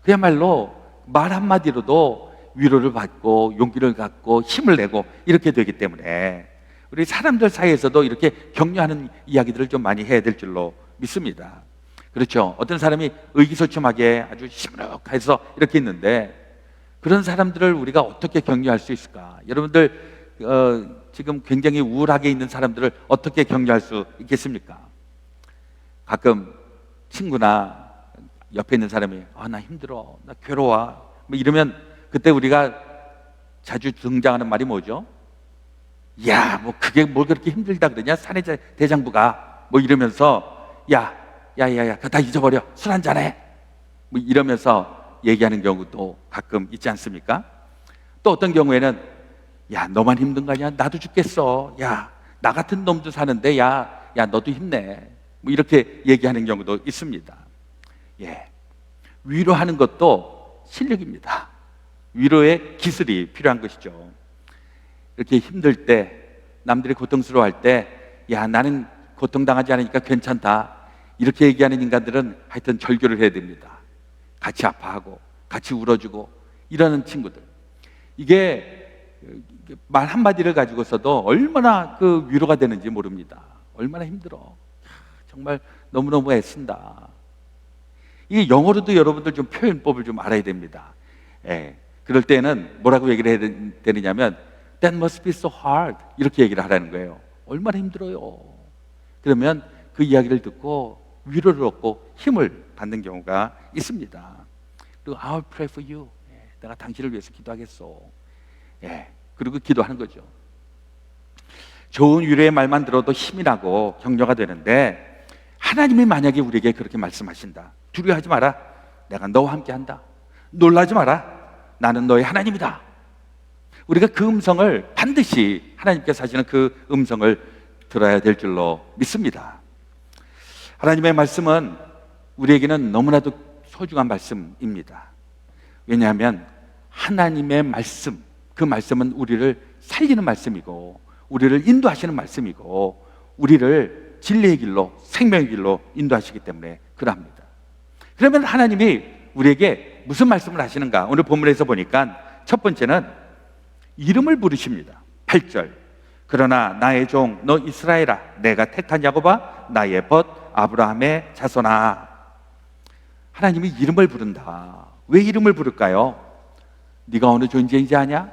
그야말로 말 한마디로도 위로를 받고 용기를 갖고 힘을 내고 이렇게 되기 때문에 우리 사람들 사이에서도 이렇게 격려하는 이야기들을 좀 많이 해야 될 줄로 믿습니다. 그렇죠? 어떤 사람이 의기소침하게 아주 시무룩해서 이렇게 있는데 그런 사람들을 우리가 어떻게 격려할 수 있을까? 여러분들 지금 굉장히 우울하게 있는 사람들을 어떻게 격려할 수 있겠습니까? 가끔 친구나 옆에 있는 사람이 나 힘들어, 나 괴로워 뭐 이러면 그때 우리가 자주 등장하는 말이 뭐죠? 야, 뭐 그게 뭘 그렇게 힘들다 그러냐? 사내 대장부가 뭐 이러면서 야, 그거 다 잊어버려, 술 한잔해 뭐 이러면서 얘기하는 경우도 가끔 있지 않습니까? 또 어떤 경우에는 야, 너만 힘든 거 아니야? 나도 죽겠어. 야, 나 같은 놈도 사는데 야, 너도 힘내. 뭐 이렇게 얘기하는 경우도 있습니다. 예, 위로하는 것도 실력입니다. 위로의 기술이 필요한 것이죠. 이렇게 힘들 때, 남들이 고통스러워할 때, 야, 나는 고통당하지 않으니까 괜찮다, 이렇게 얘기하는 인간들은 하여튼 절교를 해야 됩니다. 같이 아파하고 같이 울어주고 이러는 친구들, 이게 말 한마디를 가지고서도 얼마나 그 위로가 되는지 모릅니다. 얼마나 힘들어, 정말 너무너무 애쓴다. 이게 영어로도 여러분들 좀 표현법을 좀 알아야 됩니다. 예, 그럴 때는 뭐라고 얘기를 해야 되느냐면 That must be so hard, 이렇게 얘기를 하라는 거예요. 얼마나 힘들어요. 그러면 그 이야기를 듣고 위로를 얻고 힘을 받는 경우가 있습니다. 그리고 I'll pray for you, 내가 당신을 위해서 기도하겠소. 예, 그리고 기도하는 거죠. 좋은 위로의 말만 들어도 힘이 나고 격려가 되는데 하나님이 만약에 우리에게 그렇게 말씀하신다. 두려워하지 마라, 내가 너와 함께 한다. 놀라지 마라, 나는 너의 하나님이다. 우리가 그 음성을 반드시 하나님께서 하시는 그 음성을 들어야 될 줄로 믿습니다. 하나님의 말씀은 우리에게는 너무나도 소중한 말씀입니다. 왜냐하면 하나님의 말씀, 그 말씀은 우리를 살리는 말씀이고 우리를 인도하시는 말씀이고 우리를 진리의 길로, 생명의 길로 인도하시기 때문에 그러합니다. 그러면 하나님이 우리에게 무슨 말씀을 하시는가? 오늘 본문에서 보니까 첫 번째는 이름을 부르십니다. 8절, 그러나 나의 종 너 이스라엘아, 내가 택한 야곱아, 나의 벗 아브라함의 자손아. 하나님이 이름을 부른다. 왜 이름을 부를까요? 네가 어느 존재인지 아냐?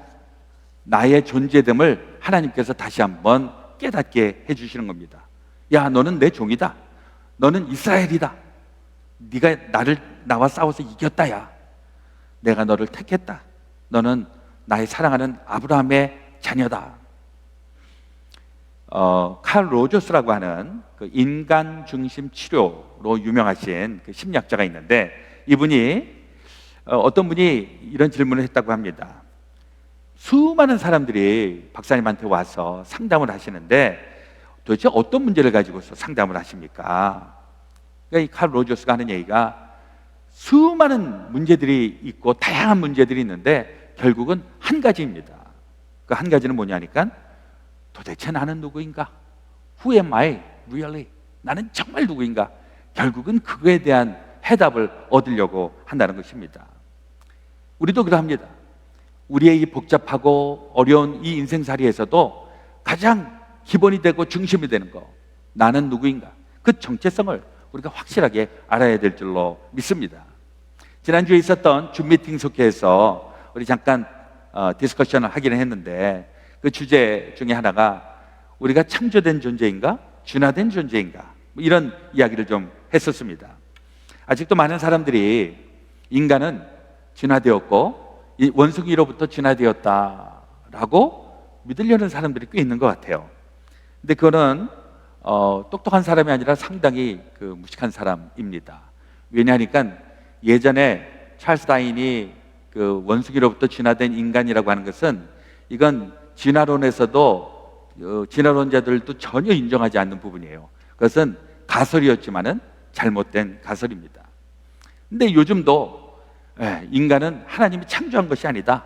나의 존재됨을 하나님께서 다시 한번 깨닫게 해주시는 겁니다. 야, 너는 내 종이다. 너는 이스라엘이다. 네가 나와 싸워서 이겼다. 야, 내가 너를 택했다. 너는 나의 사랑하는 아브라함의 자녀다. 칼 로저스라고 하는 그 인간 중심 치료로 유명하신 그 심리학자가 있는데 이분이 어떤 분이 이런 질문을 했다고 합니다. 수많은 사람들이 박사님한테 와서 상담을 하시는데 도대체 어떤 문제를 가지고서 상담을 하십니까? 그러니까 이 칼 로저스가 하는 얘기가 수많은 문제들이 있고 다양한 문제들이 있는데 결국은 한 가지입니다. 그 한 가지는 뭐냐니까 도대체 나는 누구인가? Who am I really? 나는 정말 누구인가? 결국은 그거에 대한 해답을 얻으려고 한다는 것입니다. 우리도 그러합니다. 우리의 이 복잡하고 어려운 이 인생살이에서도 가장 기본이 되고 중심이 되는 거, 나는 누구인가? 그 정체성을 우리가 확실하게 알아야 될 줄로 믿습니다. 지난주에 있었던 줌 미팅 속에서 우리 잠깐 디스커션을 하기는 했는데 그 주제 중에 하나가 우리가 창조된 존재인가? 진화된 존재인가? 뭐 이런 이야기를 좀 했었습니다. 아직도 많은 사람들이 인간은 진화되었고 이 원숭이로부터 진화되었다라고 믿으려는 사람들이 꽤 있는 것 같아요. 근데 그거는 똑똑한 사람이 아니라 상당히 무식한 사람입니다. 왜냐하니까 예전에 찰스 다윈이 그 원숭이로부터 진화된 인간이라고 하는 것은 이건 진화론자들도 전혀 인정하지 않는 부분이에요. 그것은 가설이었지만은 잘못된 가설입니다. 근데 요즘도 인간은 하나님이 창조한 것이 아니다,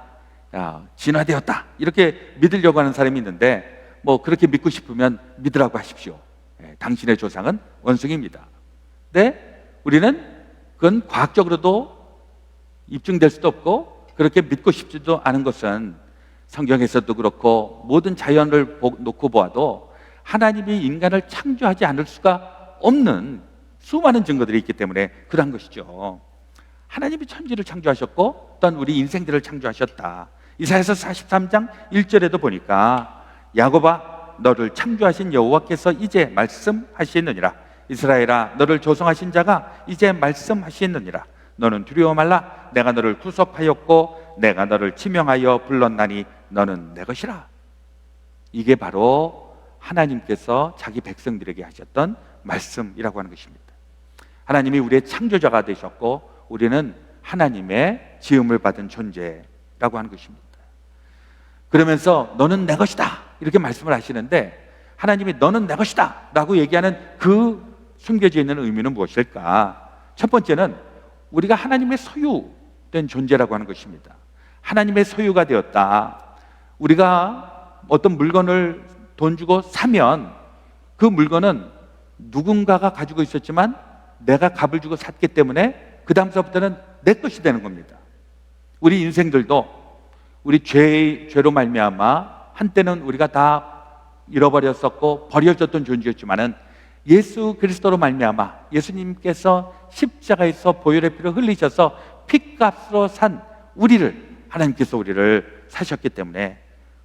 진화되었다, 이렇게 믿으려고 하는 사람이 있는데 뭐 그렇게 믿고 싶으면 믿으라고 하십시오. 당신의 조상은 원숭이입니다. 근데 우리는 그건 과학적으로도 입증될 수도 없고 그렇게 믿고 싶지도 않은 것은 성경에서도 그렇고 모든 자연을 놓고 보아도 하나님이 인간을 창조하지 않을 수가 없는 수많은 증거들이 있기 때문에 그러한 것이죠. 하나님이 천지를 창조하셨고 또한 우리 인생들을 창조하셨다. 이사야서 43장 1절에도 보니까 야곱아 너를 창조하신 여호와께서 이제 말씀하시느니라. 이스라엘아 너를 조성하신 자가 이제 말씀하시느니라. 너는 두려워 말라. 내가 너를 구속하였고 내가 너를 지명하여 불렀나니 너는 내 것이라. 이게 바로 하나님께서 자기 백성들에게 하셨던 말씀이라고 하는 것입니다. 하나님이 우리의 창조자가 되셨고 우리는 하나님의 지음을 받은 존재라고 하는 것입니다. 그러면서 너는 내 것이다 이렇게 말씀을 하시는데 하나님이 너는 내 것이다 라고 얘기하는 그 숨겨져 있는 의미는 무엇일까? 첫 번째는 우리가 하나님의 소유된 존재라고 하는 것입니다. 하나님의 소유가 되었다. 우리가 어떤 물건을 돈 주고 사면 그 물건은 누군가가 가지고 있었지만 내가 값을 주고 샀기 때문에 그 다음서부터는 내 것이 되는 겁니다. 우리 인생들도 우리 죄로 말미암아 한때는 우리가 다 잃어버렸었고 버려졌던 존재였지만은 예수 그리스도로 말미암아 예수님께서 십자가에서 보혈의 피를 흘리셔서 피값으로 산 하나님께서 우리를 사셨기 때문에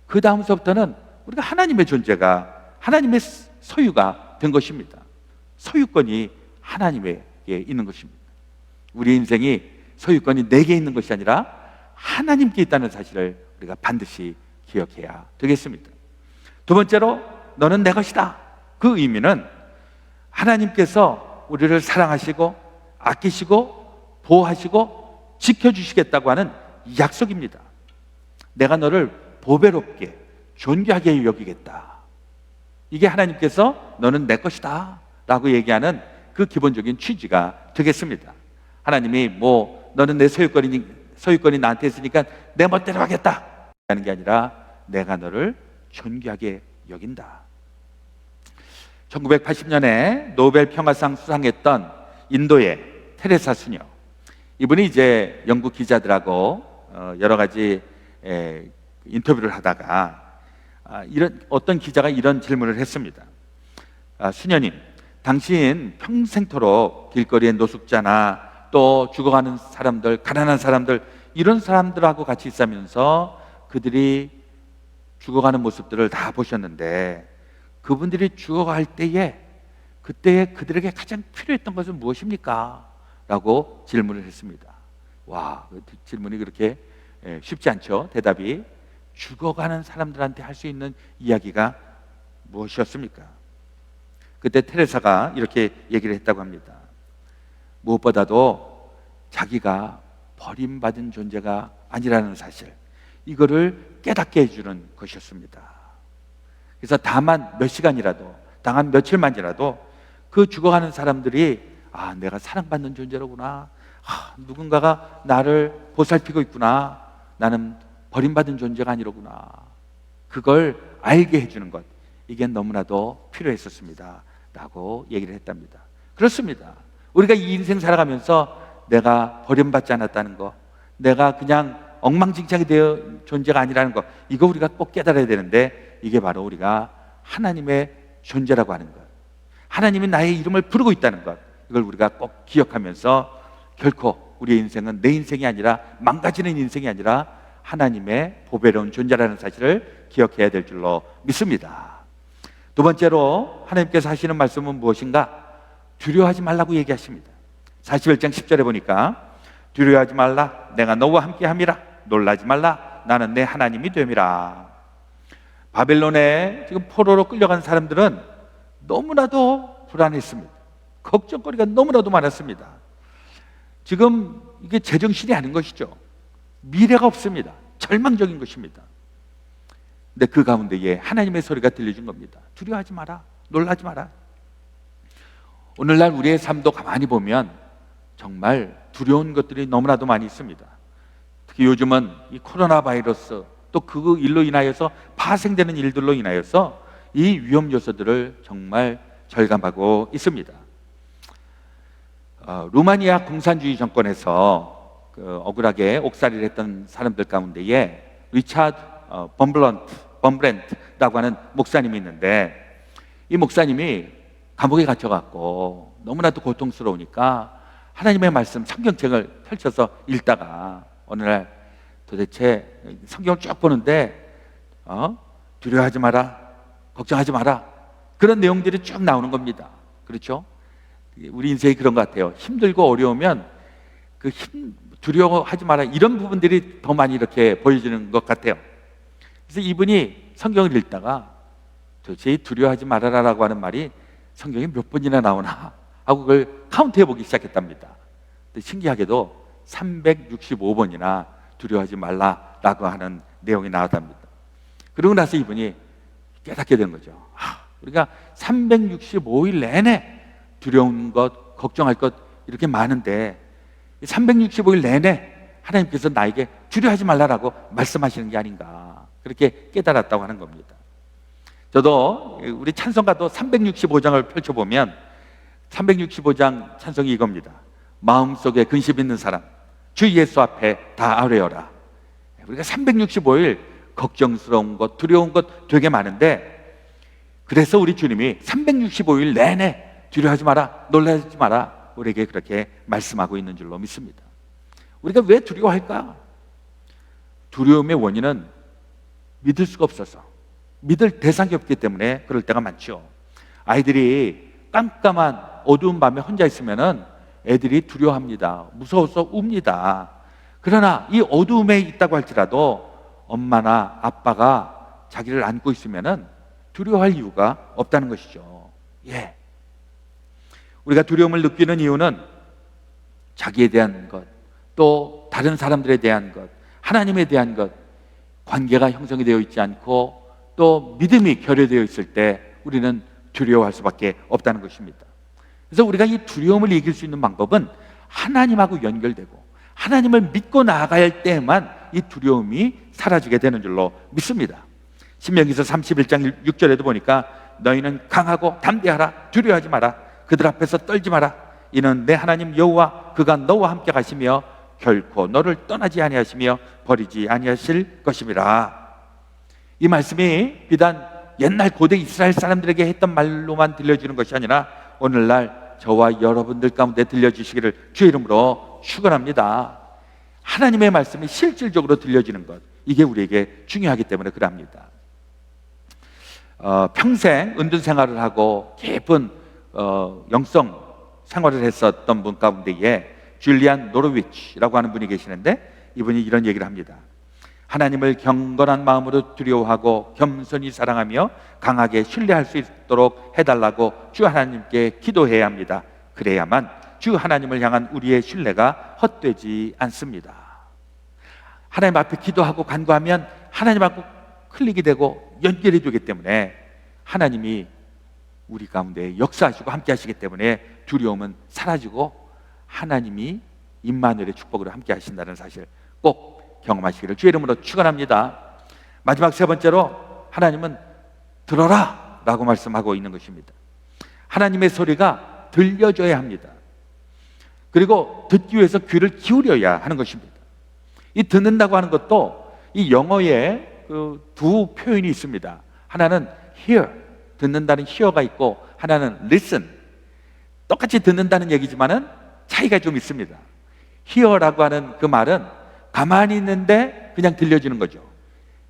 그 다음서부터는 우리가 하나님의 존재가 하나님의 소유가 된 것입니다. 소유권이 하나님에게 있는 것입니다. 우리 인생이 소유권이 내게 있는 것이 아니라 하나님께 있다는 사실을 우리가 반드시 기억해야 되겠습니다. 두 번째로 너는 내 것이다. 그 의미는 하나님께서 우리를 사랑하시고 아끼시고 보호하시고 지켜주시겠다고 하는 약속입니다. 내가 너를 보배롭게 존귀하게 여기겠다. 이게 하나님께서 너는 내 것이다 라고 얘기하는 그 기본적인 취지가 되겠습니다. 하나님이 너는 내 소유권이 나한테 있으니까 내 멋대로 하겠다 하는 게 아니라 내가 너를 존귀하게 여긴다. 1980년에 노벨 평화상 수상했던 인도의 테레사 수녀, 이분이 이제 영국 기자들하고 여러 가지 인터뷰를 하다가 어떤 기자가 이런 질문을 했습니다. 수녀님, 당신 평생토록 길거리의 노숙자나 또 죽어가는 사람들, 가난한 사람들, 이런 사람들하고 같이 있으면서 그들이 죽어가는 모습들을 다 보셨는데 그분들이 죽어갈 때에 그때 그들에게 가장 필요했던 것은 무엇입니까? 라고 질문을 했습니다. 와, 그 질문이 그렇게 쉽지 않죠. 대답이 죽어가는 사람들한테 할 수 있는 이야기가 무엇이었습니까? 그때 테레사가 이렇게 얘기를 했다고 합니다. 무엇보다도 자기가 버림받은 존재가 아니라는 사실, 이거를 깨닫게 해주는 것이었습니다. 그래서 다만 몇 시간이라도, 당한 며칠만이라도 그 죽어가는 사람들이 내가 사랑받는 존재로구나, 누군가가 나를 보살피고 있구나, 나는 버림받은 존재가 아니로구나, 그걸 알게 해주는 것, 이게 너무나도 필요했었습니다 라고 얘기를 했답니다. 그렇습니다. 우리가 이 인생 살아가면서 내가 버림받지 않았다는 거, 내가 그냥 엉망진창이 되어 존재가 아니라는 거, 이거 우리가 꼭 깨달아야 되는데 이게 바로 우리가 하나님의 존재라고 하는 것, 하나님이 나의 이름을 부르고 있다는 것, 이걸 우리가 꼭 기억하면서 결코 우리의 인생은 내 인생이 아니라, 망가지는 인생이 아니라 하나님의 보배로운 존재라는 사실을 기억해야 될 줄로 믿습니다. 두 번째로 하나님께서 하시는 말씀은 무엇인가? 두려워하지 말라고 얘기하십니다. 41장 10절에 보니까 두려워하지 말라, 내가 너와 함께함이라. 놀라지 말라, 나는 내 하나님이 됨이라. 바벨론에 지금 포로로 끌려간 사람들은 너무나도 불안했습니다. 걱정거리가 너무나도 많았습니다. 지금 이게 제정신이 아닌 것이죠. 미래가 없습니다. 절망적인 것입니다. 근데 그 가운데에 하나님의 소리가 들려준 겁니다. 두려워하지 마라, 놀라지 마라. 오늘날 우리의 삶도 가만히 보면 정말 두려운 것들이 너무나도 많이 있습니다. 특히 요즘은 이 코로나 바이러스, 또 그 일로 인하여서 파생되는 일들로 인하여서 이 위험 요소들을 정말 절감하고 있습니다. 루마니아 공산주의 정권에서 억울하게 옥살이를 했던 사람들 가운데에 리차드 범브렌트라고 하는 목사님이 있는데, 이 목사님이 감옥에 갇혀갖고 너무나도 고통스러우니까 하나님의 말씀 성경책을 펼쳐서 읽다가 어느 날 도대체 성경을 쭉 보는데 두려워하지 마라, 걱정하지 마라, 그런 내용들이 쭉 나오는 겁니다. 그렇죠? 우리 인생이 그런 것 같아요. 힘들고 어려우면 두려워하지 마라, 이런 부분들이 더 많이 이렇게 보여지는 것 같아요. 그래서 이분이 성경을 읽다가 도대체 두려워하지 말아라라고 하는 말이 성경에 몇 번이나 나오나 하고 그걸 카운트해 보기 시작했답니다. 근데 신기하게도 365번이나 두려워하지 말라라고 하는 내용이 나왔답니다. 그러고 나서 이분이 깨닫게 된 거죠. 우리가 365일 내내 두려운 것, 걱정할 것 이렇게 많은데 365일 내내 하나님께서 나에게 두려워하지 말라라고 말씀하시는 게 아닌가, 그렇게 깨달았다고 하는 겁니다. 저도 우리 찬송가도 365장을 펼쳐보면 365장 찬송이 이겁니다. 마음속에 근심 있는 사람, 주 예수 앞에 다 아뢰어라. 우리가 365일 걱정스러운 것, 두려운 것 되게 많은데, 그래서 우리 주님이 365일 내내 두려워하지 마라, 놀라지 마라, 우리에게 그렇게 말씀하고 있는 줄로 믿습니다. 우리가 왜 두려워할까? 두려움의 원인은 믿을 수가 없어서, 믿을 대상이 없기 때문에 그럴 때가 많죠. 아이들이 깜깜한 어두운 밤에 혼자 있으면은 애들이 두려워합니다. 무서워서 웁니다. 그러나 이 어두움에 있다고 할지라도 엄마나 아빠가 자기를 안고 있으면은 두려워할 이유가 없다는 것이죠. 예. 우리가 두려움을 느끼는 이유는 자기에 대한 것, 또 다른 사람들에 대한 것, 하나님에 대한 것, 관계가 형성이 되어 있지 않고 또 믿음이 결여되어 있을 때 우리는 두려워할 수밖에 없다는 것입니다. 그래서 우리가 이 두려움을 이길 수 있는 방법은 하나님하고 연결되고 하나님을 믿고 나아갈 때만 이 두려움이 사라지게 되는 줄로 믿습니다. 신명기서 31장 6절에도 보니까 너희는 강하고 담대하라, 두려워하지 마라, 그들 앞에서 떨지 마라, 이는 내 하나님 여호와 그가 너와 함께 가시며 결코 너를 떠나지 아니하시며 버리지 아니하실 것임이라. 이 말씀이 비단 옛날 고대 이스라엘 사람들에게 했던 말로만 들려지는 것이 아니라 오늘날 저와 여러분들 가운데 들려주시기를 주의 이름으로 축원합니다. 하나님의 말씀이 실질적으로 들려지는 것, 이게 우리에게 중요하기 때문에 그럽니다. 평생 은둔 생활을 하고 깊은 영성 생활을 했었던 분 가운데에 줄리안 노르위치라고 하는 분이 계시는데, 이분이 이런 얘기를 합니다. 하나님을 경건한 마음으로 두려워하고 겸손히 사랑하며 강하게 신뢰할 수 있도록 해달라고 주 하나님께 기도해야 합니다. 그래야만 주 하나님을 향한 우리의 신뢰가 헛되지 않습니다. 하나님 앞에 기도하고 간구하면 하나님하고 클릭이 되고 연결이 되기 때문에 하나님이 우리 가운데 역사하시고 함께 하시기 때문에 두려움은 사라지고 하나님이 임마누엘의 축복으로 함께 하신다는 사실 꼭 경험하시기를 주의 이름으로 축원합니다. 마지막 세 번째로, 하나님은 들어라 라고 말씀하고 있는 것입니다. 하나님의 소리가 들려줘야 합니다. 그리고 듣기 위해서 귀를 기울여야 하는 것입니다. 이 듣는다고 하는 것도 이 영어에 두 표현이 있습니다. 하나는 hear, 듣는다는 hear가 있고, 하나는 listen, 똑같이 듣는다는 얘기지만은 차이가 좀 있습니다. hear라고 하는 그 말은 가만히 있는데 그냥 들려지는 거죠.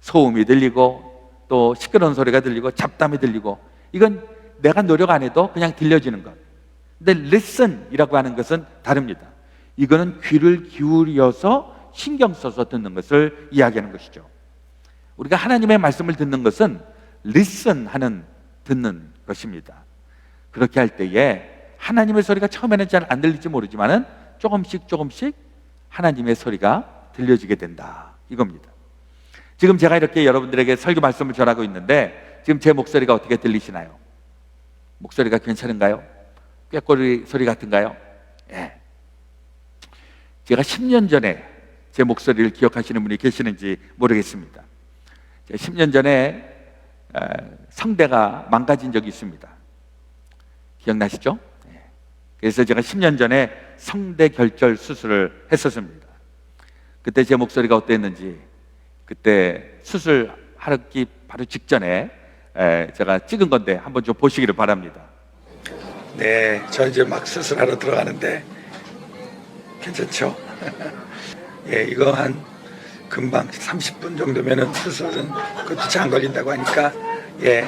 소음이 들리고 또 시끄러운 소리가 들리고 잡담이 들리고 이건 내가 노력 안 해도 그냥 들려지는 것. 근데 listen이라고 하는 것은 다릅니다. 이거는 귀를 기울여서 신경 써서 듣는 것을 이야기하는 것이죠. 우리가 하나님의 말씀을 듣는 것은 listen 하는 듣는 것입니다. 그렇게 할 때에 하나님의 소리가 처음에는 잘 안 들릴지 모르지만은 조금씩 하나님의 소리가 들려지게 된다, 이겁니다. 지금 제가 이렇게 여러분들에게 설교 말씀을 전하고 있는데 지금 제 목소리가 어떻게 들리시나요? 목소리가 괜찮은가요? 꾀꼬리 소리 같은가요? 예. 제가 10년 전에 제 목소리를 기억하시는 분이 계시는지 모르겠습니다. 10년 전에 성대가 망가진 적이 있습니다. 기억나시죠? 예. 그래서 제가 10년 전에 성대 결절 수술을 했었습니다. 그때 제 목소리가 어땠는지, 그때 수술하기 바로 직전에 제가 찍은 건데 한번 좀 보시기를 바랍니다. 네, 저 이제 막 수술하러 들어가는데 괜찮죠? 예, 이거 한 금방 30분 정도면은 수술은 그것도 잘 안 걸린다고 하니까 예,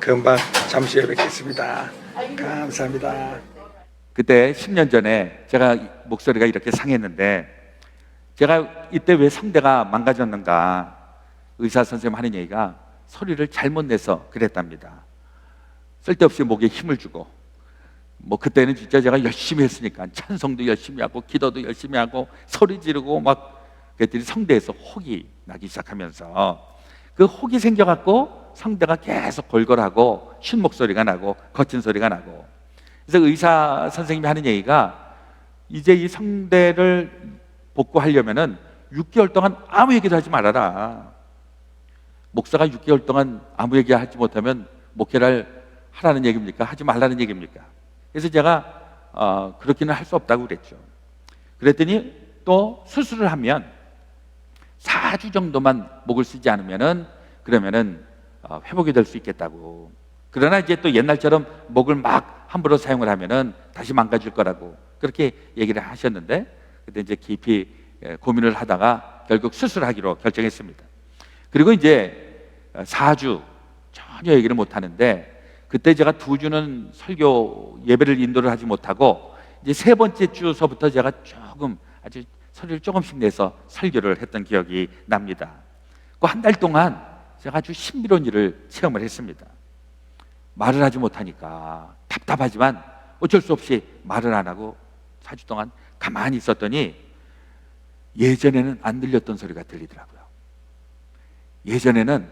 금방 잠시 후에 뵙겠습니다. 감사합니다. 그때 10년 전에 제가 목소리가 이렇게 상했는데 제가 이때 왜 성대가 망가졌는가, 의사 선생님 하는 얘기가 소리를 잘못 내서 그랬답니다. 쓸데없이 목에 힘을 주고, 뭐 그때는 진짜 제가 열심히 했으니까 찬송도 열심히 하고 기도도 열심히 하고 소리 지르고 막 그랬더니 성대에서 혹이 나기 시작하면서 그 혹이 생겨갖고 성대가 계속 골골하고 쉰 목소리가 나고 거친 소리가 나고, 그래서 의사 선생님이 하는 얘기가 이제 이 성대를 복구하려면은 6개월 동안 아무 얘기도 하지 말아라. 목사가 6개월 동안 아무 얘기 하지 못하면 목회를 하라는 얘기입니까? 하지 말라는 얘기입니까? 그래서 제가 그렇게는 할 수 없다고 그랬죠. 그랬더니 또 수술을 하면 4주 정도만 목을 쓰지 않으면은 그러면은 회복이 될 수 있겠다고. 그러나 이제 또 옛날처럼 목을 막 함부로 사용을 하면은 다시 망가질 거라고 그렇게 얘기를 하셨는데, 그때 이제 깊이 고민을 하다가 결국 수술하기로 결정했습니다. 그리고 이제 4주 전혀 얘기를 못 하는데, 그때 제가 2주는 설교 예배를 인도를 하지 못하고 이제 3번째 주서부터 제가 조금 아주 소리를 조금씩 내서 설교를 했던 기억이 납니다. 그 한 달 동안 제가 아주 신비로운 일을 체험을 했습니다. 말을 하지 못하니까 답답하지만 어쩔 수 없이 말을 안 하고 4주 동안 가만히 있었더니 예전에는 안 들렸던 소리가 들리더라고요. 예전에는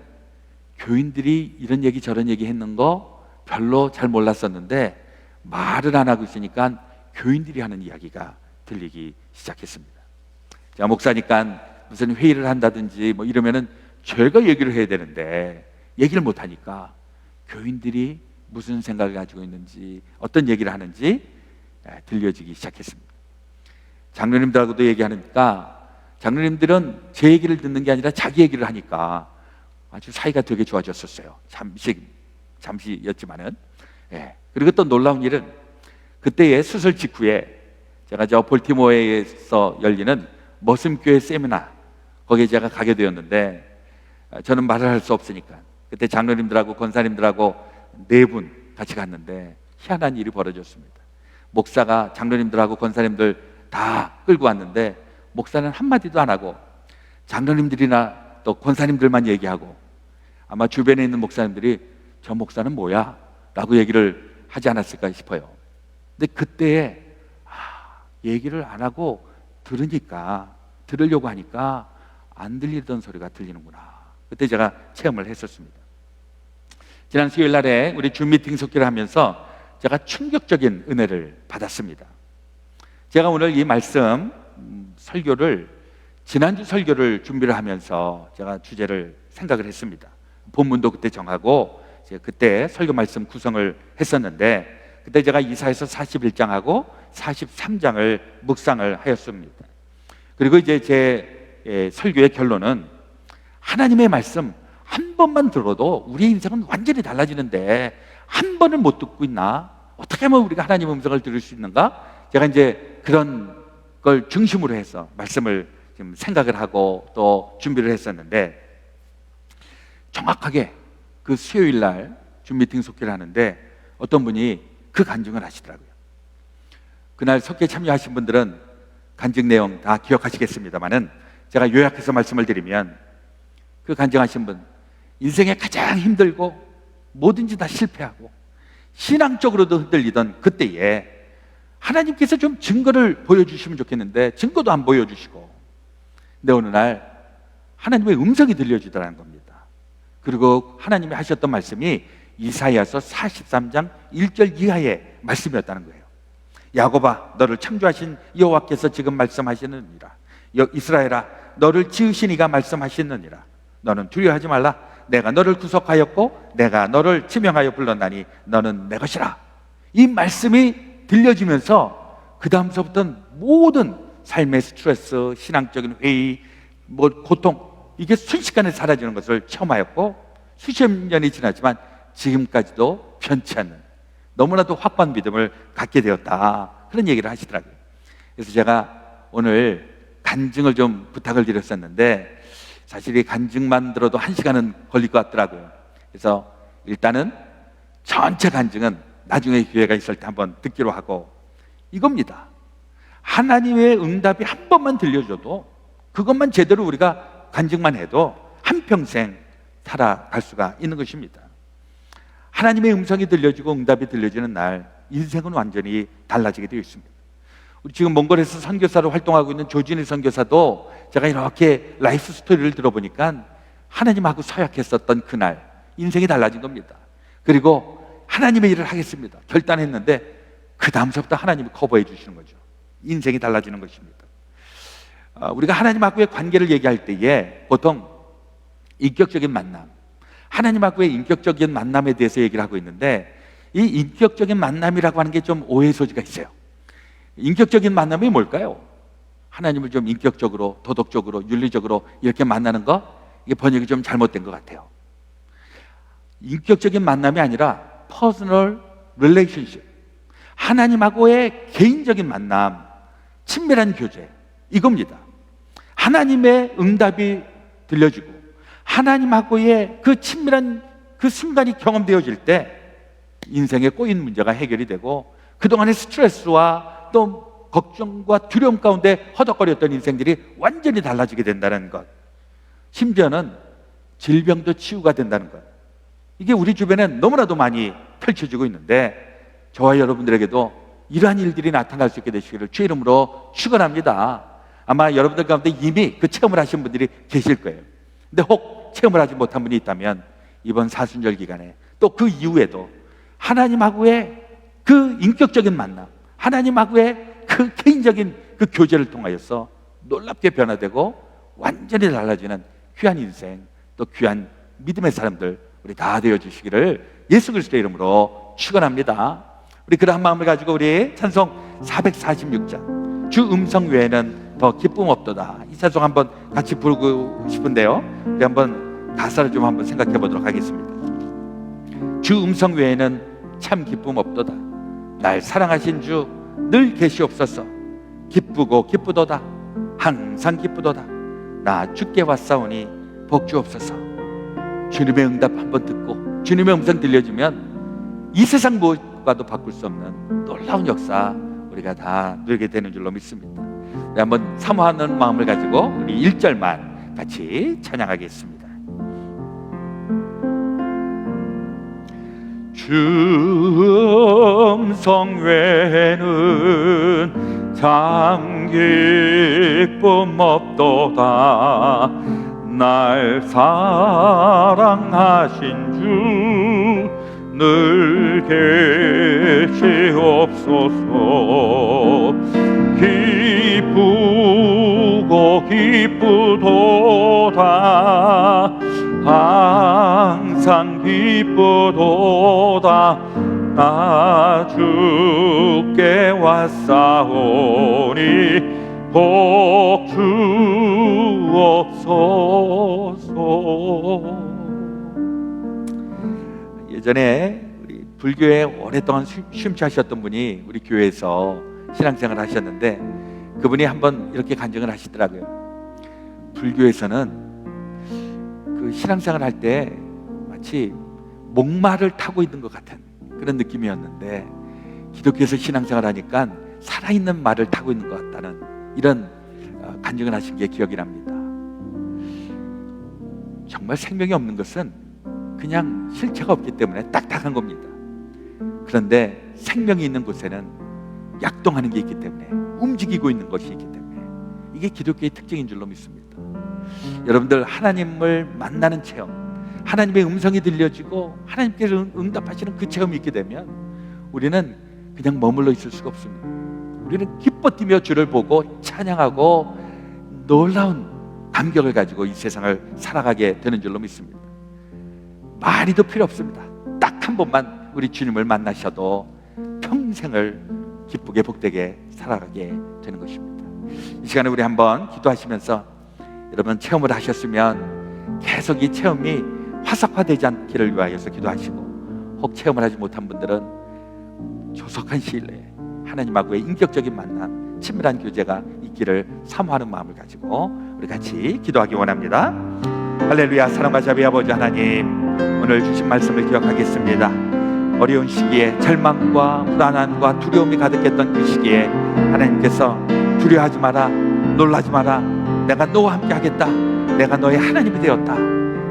교인들이 이런 얘기 저런 얘기 했는 거 별로 잘 몰랐었는데 말을 안 하고 있으니까 교인들이 하는 이야기가 들리기 시작했습니다. 제가 목사니까 무슨 회의를 한다든지 뭐 이러면은 제가 얘기를 해야 되는데 얘기를 못 하니까 교인들이 무슨 생각을 가지고 있는지 어떤 얘기를 하는지 들려지기 시작했습니다. 장로님들하고도 얘기하니까 장로님들은 제 얘기를 듣는 게 아니라 자기 얘기를 하니까 아주 사이가 되게 좋아졌었어요. 잠시였지만은. 예. 그리고 또 놀라운 일은 그때의 수술 직후에 제가 저 볼티모어에서 열리는 머슴교회 세미나, 거기에 제가 가게 되었는데 저는 말을 할 수 없으니까 그때 장로님들하고 권사님들하고 4분 같이 갔는데 희한한 일이 벌어졌습니다. 목사가 장로님들하고 권사님들 다 끌고 왔는데 목사는 한마디도 안 하고 장로님들이나 또 권사님들만 얘기하고, 아마 주변에 있는 목사님들이 저 목사는 뭐야? 라고 얘기를 하지 않았을까 싶어요. 근데 그때에 얘기를 안 하고 들으려고 하니까 안 들리던 소리가 들리는구나. 그때 제가 체험을 했었습니다. 지난 수요일 날에 우리 줌 미팅 속기를 하면서 제가 충격적인 은혜를 받았습니다. 제가 오늘 이 말씀 설교를 지난주 설교를 준비를 하면서 제가 주제를 생각을 했습니다. 본문도 그때 정하고 그때 설교 말씀 구성을 했었는데, 그때 제가 이사야서 41장하고 43장을 묵상을 하였습니다. 그리고 이제 제 설교의 결론은 하나님의 말씀 한 번만 들어도 우리의 인생은 완전히 달라지는데 한 번을 못 듣고 있나? 어떻게 하면 우리가 하나님의 음성을 들을 수 있는가? 제가 이제 그런 걸 중심으로 해서 말씀을 지금 생각을 하고 또 준비를 했었는데, 정확하게 그 수요일 날 줌 미팅 속회를 하는데 어떤 분이 그 간증을 하시더라고요. 그날 속회에 참여하신 분들은 간증 내용 다 기억하시겠습니다만은 제가 요약해서 말씀을 드리면, 그 간증하신 분, 인생에 가장 힘들고 뭐든지 다 실패하고 신앙적으로도 흔들리던 그때에 하나님께서 좀 증거를 보여주시면 좋겠는데 증거도 안 보여주시고, 근데 어느 날 하나님의 음성이 들려주더라는 겁니다. 그리고 하나님이 하셨던 말씀이 이사야서 43장 1절 이하의 말씀이었다는 거예요. 야곱아, 너를 창조하신 여호와께서 지금 말씀하시느니라. 이스라엘아, 너를 지으신 이가 말씀하시느니라. 너는 두려워하지 말라. 내가 너를 구속하였고 내가 너를 지명하여 불렀나니 너는 내 것이라. 이 말씀이 들려지면서 그 다음서부터는 모든 삶의 스트레스, 신앙적인 회의, 고통, 이게 순식간에 사라지는 것을 체험하였고, 수십 년이 지났지만 지금까지도 변치 않는 너무나도 확고한 믿음을 갖게 되었다, 그런 얘기를 하시더라고요. 그래서 제가 오늘 간증을 좀 부탁을 드렸었는데 사실 이 간증만 들어도 1시간은 걸릴 것 같더라고요. 그래서 일단은 전체 간증은 나중에 기회가 있을 때 한번 듣기로 하고, 이겁니다. 하나님의 응답이 한 번만 들려줘도, 그것만 제대로 우리가 간증만 해도 한평생 살아갈 수가 있는 것입니다. 하나님의 음성이 들려지고 응답이 들려지는 날 인생은 완전히 달라지게 되어 있습니다. 우리 지금 몽골에서 선교사로 활동하고 있는 조진희 선교사도 제가 이렇게 라이프 스토리를 들어보니까 하나님하고 서약했었던 그날 인생이 달라진 겁니다. 그리고 하나님의 일을 하겠습니다 결단했는데 그 다음서부터 하나님이 커버해 주시는 거죠. 인생이 달라지는 것입니다. 우리가 하나님하고의 관계를 얘기할 때에 보통 인격적인 만남, 하나님하고의 인격적인 만남에 대해서 얘기를 하고 있는데, 이 인격적인 만남이라고 하는 게 좀 오해의 소지가 있어요. 인격적인 만남이 뭘까요? 하나님을 좀 인격적으로, 도덕적으로, 윤리적으로 이렇게 만나는 거, 이게 번역이 좀 잘못된 것 같아요. 인격적인 만남이 아니라 퍼스널 릴레이션십, 하나님하고의 개인적인 만남, 친밀한 교제, 이겁니다. 하나님의 응답이 들려지고 하나님하고의 그 친밀한 그 순간이 경험되어질 때 인생에 꼬인 문제가 해결이 되고, 그동안의 스트레스와 또 걱정과 두려움 가운데 허덕거렸던 인생들이 완전히 달라지게 된다는 것, 심지어는 질병도 치유가 된다는 것, 이게 우리 주변에 너무나도 많이 펼쳐지고 있는데, 저와 여러분들에게도 이러한 일들이 나타날 수 있게 되시기를 주의 이름으로 축원합니다. 아마 여러분들 가운데 이미 그 체험을 하신 분들이 계실 거예요. 근데 혹 체험을 하지 못한 분이 있다면 이번 사순절 기간에 또 그 이후에도 하나님하고의 그 인격적인 만남, 하나님하고의 그 개인적인 그 교제를 통하여서 놀랍게 변화되고 완전히 달라지는 귀한 인생, 또 귀한 믿음의 사람들 우리 다 되어주시기를 예수 그리스도의 이름으로 축원합니다. 우리 그러한 마음을 가지고 우리 찬송 446장 주 음성 외에는 더 기쁨 없도다, 이 찬송 한번 같이 부르고 싶은데요, 우리 한번 가사를 좀 한번 생각해 보도록 하겠습니다. 주 음성 외에는 참 기쁨 없도다. 날 사랑하신 주 늘 계시옵소서. 기쁘고 기쁘도다. 항상 기쁘도다. 나 주께 왔사오니 복 주옵소서. 주님의 응답 한번 듣고 주님의 음성 들려주면 이 세상 무엇과도 바꿀 수 없는 놀라운 역사 우리가 다 누리게 되는 줄로 믿습니다. 우리 한번 사모하는 마음을 가지고 우리 1절만 같이 찬양하겠습니다. 주 음성 외에는 참 기쁨 없도다. 날 사랑하신 주 늘 계시옵소서. 기쁘고 기쁘도다. 항상 기쁘도다. 나 주께 왔사오니 복 주옵소서. 예전에 우리 불교에 오랫동안 심취하셨던 분이 우리 교회에서 신앙생활을 하셨는데, 그분이 한번 이렇게 간증을 하시더라고요. 불교에서는 그 신앙생활 할 때 마치 목마를 타고 있는 것 같은 그런 느낌이었는데, 기독교에서 신앙생활 하니까 살아있는 말을 타고 있는 것 같다는 이런 간증을 하신 게 기억이 납니다. 정말 생명이 없는 것은 그냥 실체가 없기 때문에 딱딱한 겁니다. 그런데 생명이 있는 곳에는 약동하는 게 있기 때문에, 움직이고 있는 것이 있기 때문에, 이게 기독교의 특징인 줄로 믿습니다. 여러분들, 하나님을 만나는 체험, 하나님의 음성이 들려지고 하나님께서 응답하시는 그 체험이 있게 되면 우리는 그냥 머물러 있을 수가 없습니다. 우리는 기뻐 뛰며 주를 보고 찬양하고 놀라운 감격을 가지고 이 세상을 살아가게 되는 줄로 믿습니다. 말이도 필요 없습니다. 딱 한 번만 우리 주님을 만나셔도 평생을 기쁘게 복되게 살아가게 되는 것입니다. 이 시간에 우리 한번 기도하시면서, 여러분 체험을 하셨으면 계속 이 체험이 화석화되지 않기를 위하여서 기도하시고, 혹 체험을 하지 못한 분들은 조속한 시일 내에 하나님하고의 인격적인 만남, 친밀한 교제가 있기를 사모하는 마음을 가지고 우리 같이 기도하기 원합니다. 할렐루야. 사랑과 자비 아버지 하나님, 오늘 주신 말씀을 기억하겠습니다. 어려운 시기에 절망과 불안함과 두려움이 가득했던 그 시기에 하나님께서 두려워하지 마라, 놀라지 마라, 내가 너와 함께 하겠다, 내가 너의 하나님이 되었다,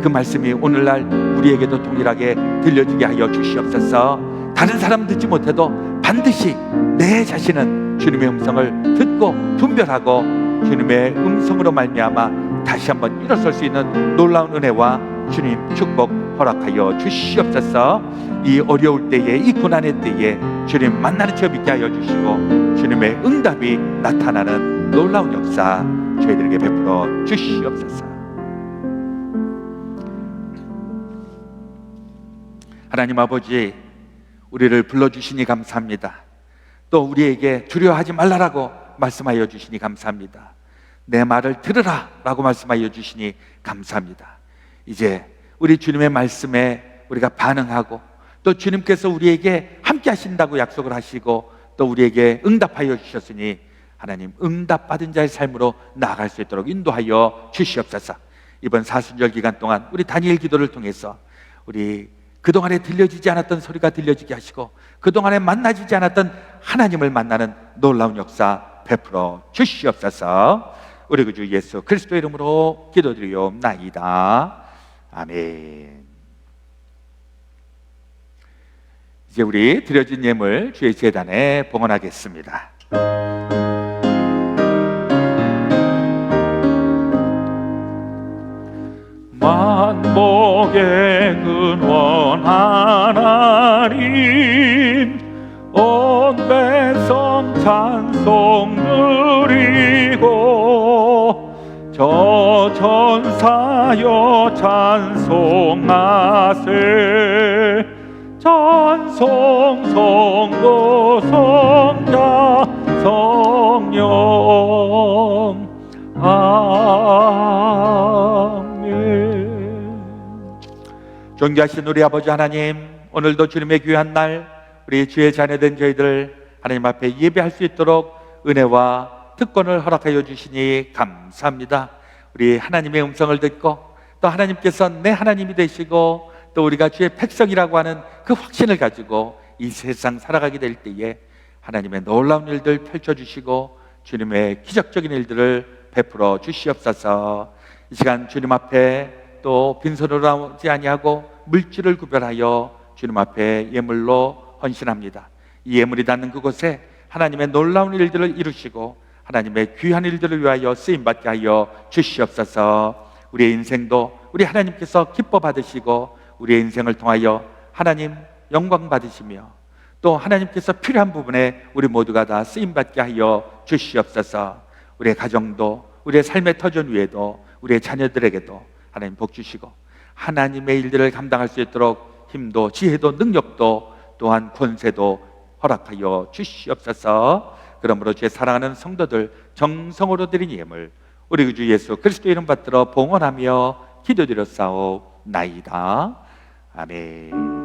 그 말씀이 오늘날 우리에게도 동일하게 들려지게 하여 주시옵소서. 다른 사람 듣지 못해도 반드시 내 자신은 주님의 음성을 듣고 분별하고 주님의 음성으로 말미암아 다시 한번 일어설 수 있는 놀라운 은혜와 주님 축복 허락하여 주시옵소서. 이 어려울 때에, 이 고난의 때에 주님 만나는 체험 있게 하여 주시고 주님의 응답이 나타나는 놀라운 역사 저희들에게 베풀어 주시옵소서. 하나님 아버지, 우리를 불러주시니 감사합니다. 또 우리에게 두려워하지 말라라고 말씀하여 주시니 감사합니다. 내 말을 들으라 라고 말씀하여 주시니 감사합니다. 이제 우리 주님의 말씀에 우리가 반응하고, 또 주님께서 우리에게 함께 하신다고 약속을 하시고 또 우리에게 응답하여 주셨으니 하나님, 응답받은 자의 삶으로 나아갈 수 있도록 인도하여 주시옵소서. 이번 사순절 기간 동안 우리 다니엘 기도를 통해서 우리 그동안에 들려지지 않았던 소리가 들려지게 하시고 그동안에 만나지지 않았던 하나님을 만나는 놀라운 역사 베풀어 주시옵소서. 우리 구주 예수 그리스도 이름으로 기도드리옵나이다. 아멘. 이제 우리 드려진 예물 주의 제단에 봉헌하겠습니다. 만복의 근원 하나님, 온 백성 찬송 드리고 저 천사여 찬송하세. 찬송 성도 성자 성령 아멘. 존귀하신 우리 아버지 하나님, 오늘도 주님의 귀한 날 우리 주의 자녀된 저희들 하나님 앞에 예배할 수 있도록 은혜와 특권을 허락하여 주시니 감사합니다. 우리 하나님의 음성을 듣고 또 하나님께서 내 하나님이 되시고 또 우리가 주의 백성이라고 하는 그 확신을 가지고 이 세상 살아가게 될 때에 하나님의 놀라운 일들 펼쳐주시고 주님의 기적적인 일들을 베풀어 주시옵소서. 이 시간 주님 앞에 또 빈손으로 나오지 아니하고 물질을 구별하여 주님 앞에 예물로 헌신합니다. 이 예물이 닿는 그곳에 하나님의 놀라운 일들을 이루시고 하나님의 귀한 일들을 위하여 쓰임받게 하여 주시옵소서. 우리의 인생도 우리 하나님께서 기뻐 받으시고 우리의 인생을 통하여 하나님 영광 받으시며 또 하나님께서 필요한 부분에 우리 모두가 다 쓰임받게 하여 주시옵소서. 우리의 가정도 우리의 삶의 터전 위에도 우리의 자녀들에게도 하나님 복 주시고 하나님의 일들을 감당할 수 있도록 힘도 지혜도 능력도 또한 권세도 허락하여 주시옵소서. 그러므로 주의 사랑하는 성도들 정성으로 드린 예물 우리 구주 예수 그리스도 이름 받들어 봉헌하며 기도드렸사옵나이다. 아멘.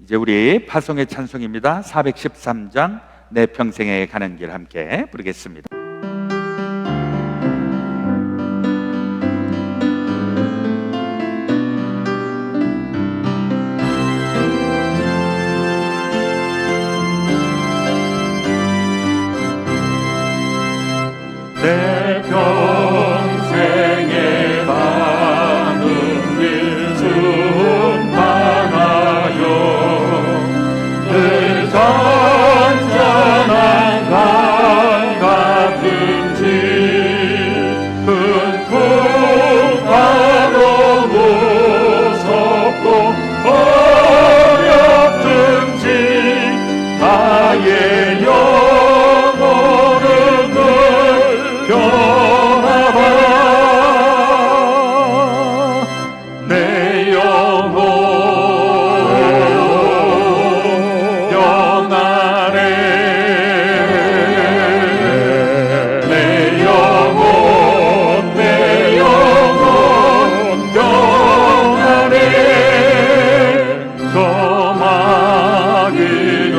이제 우리 파송의 찬송입니다. 413장 내 평생에 가는 길 함께 부르겠습니다. 내 평생에 가는 길 순탄하여 늘 잔잔한 강 같은지 큰 풍파로 무섭고 어렵든지 나의 영혼은 늘 변하다 내 영혼 영하네 내 영혼 영하네 저 마귀는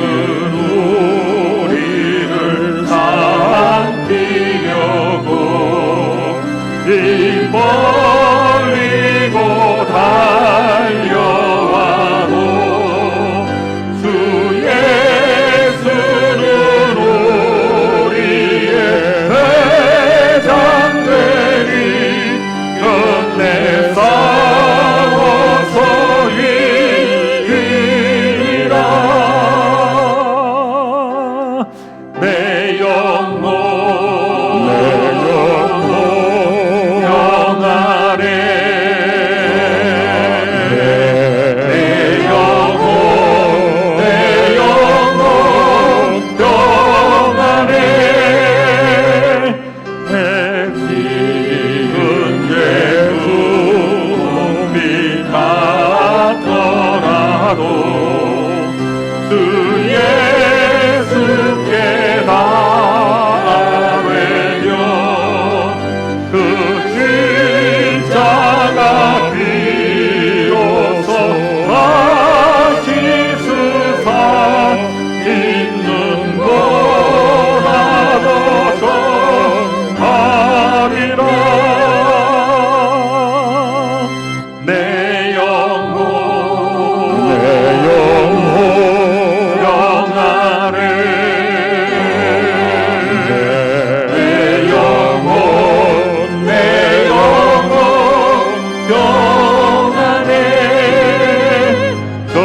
우리를 삼키려고 입 벌리고 달려와도 주 예수는 우리의 대장되니 끝내 싸워서 이기리라 내 영혼 영하네 내 영혼 영하네 내 지은 죄음이 같더라도 주 예수께 나아뢰며 그 십자가 비로소 다시 수사 있는 거라도 전하리라 내 영혼 영하네 내 영혼 영하네 저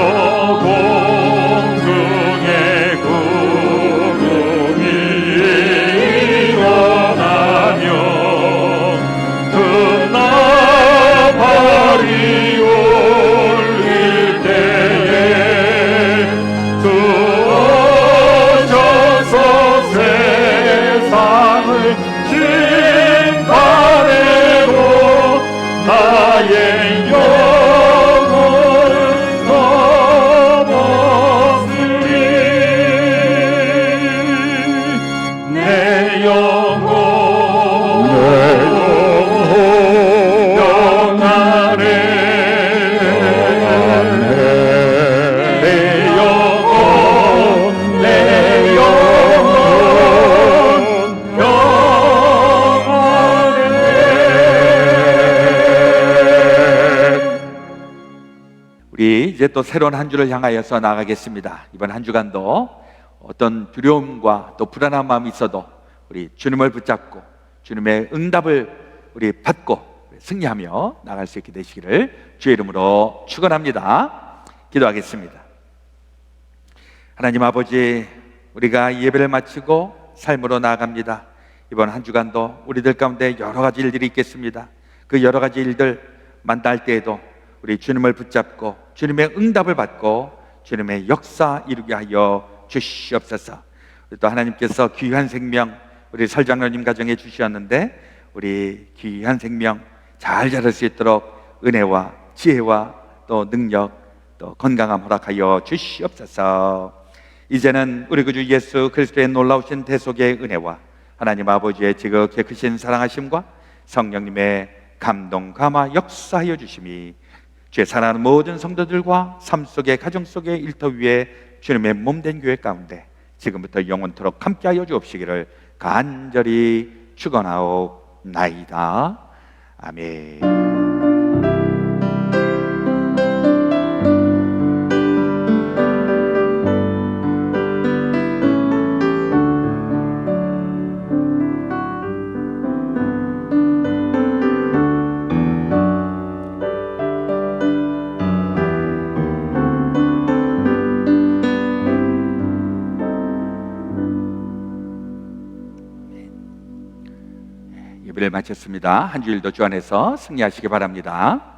공중에 구름이 일어나며 그 나팔이 울릴 때에 주 오셔서 세상을 심판하고 나의 영혼을 넘었으리 내 영혼 영하네 내 영혼 영하네 우리 이제 또 새로운 한 주를 향하여서 나가겠습니다. 이번 한 주간도 어떤 두려움과 또 불안한 마음이 있어도 우리 주님을 붙잡고 주님의 응답을 우리 받고 승리하며 나갈 수 있게 되시기를 주의 이름으로 축원합니다. 기도하겠습니다. 하나님 아버지, 우리가 예배를 마치고 삶으로 나아갑니다. 이번 한 주간도 우리들 가운데 여러 가지 일들이 있겠습니다. 그 여러 가지 일들 만날 때에도 우리 주님을 붙잡고 주님의 응답을 받고 주님의 역사 이루게 하여 주시옵소서. 또 하나님께서 귀한 생명 우리 설장로님 가정에 주셨는데 우리 귀한 생명 잘 자랄 수 있도록 은혜와 지혜와 또 능력 또 건강함 허락하여 주시옵소서. 이제는 우리 구주 예수 그리스도의 놀라우신 대속의 은혜와 하나님 아버지의 지극히 크신 사랑하심과 성령님의 감동 감화 역사하여 주심이 주의 사랑하는 모든 성도들과 삶 속에 가정 속에 일터 위에 주님의 몸된 교회 가운데 지금부터 영원토록 함께하여 주옵시기를 간절히 축원하옵나이다. 아멘. 예배를 마쳤습니다. 한 주일도 주 안에서 승리하시기 바랍니다.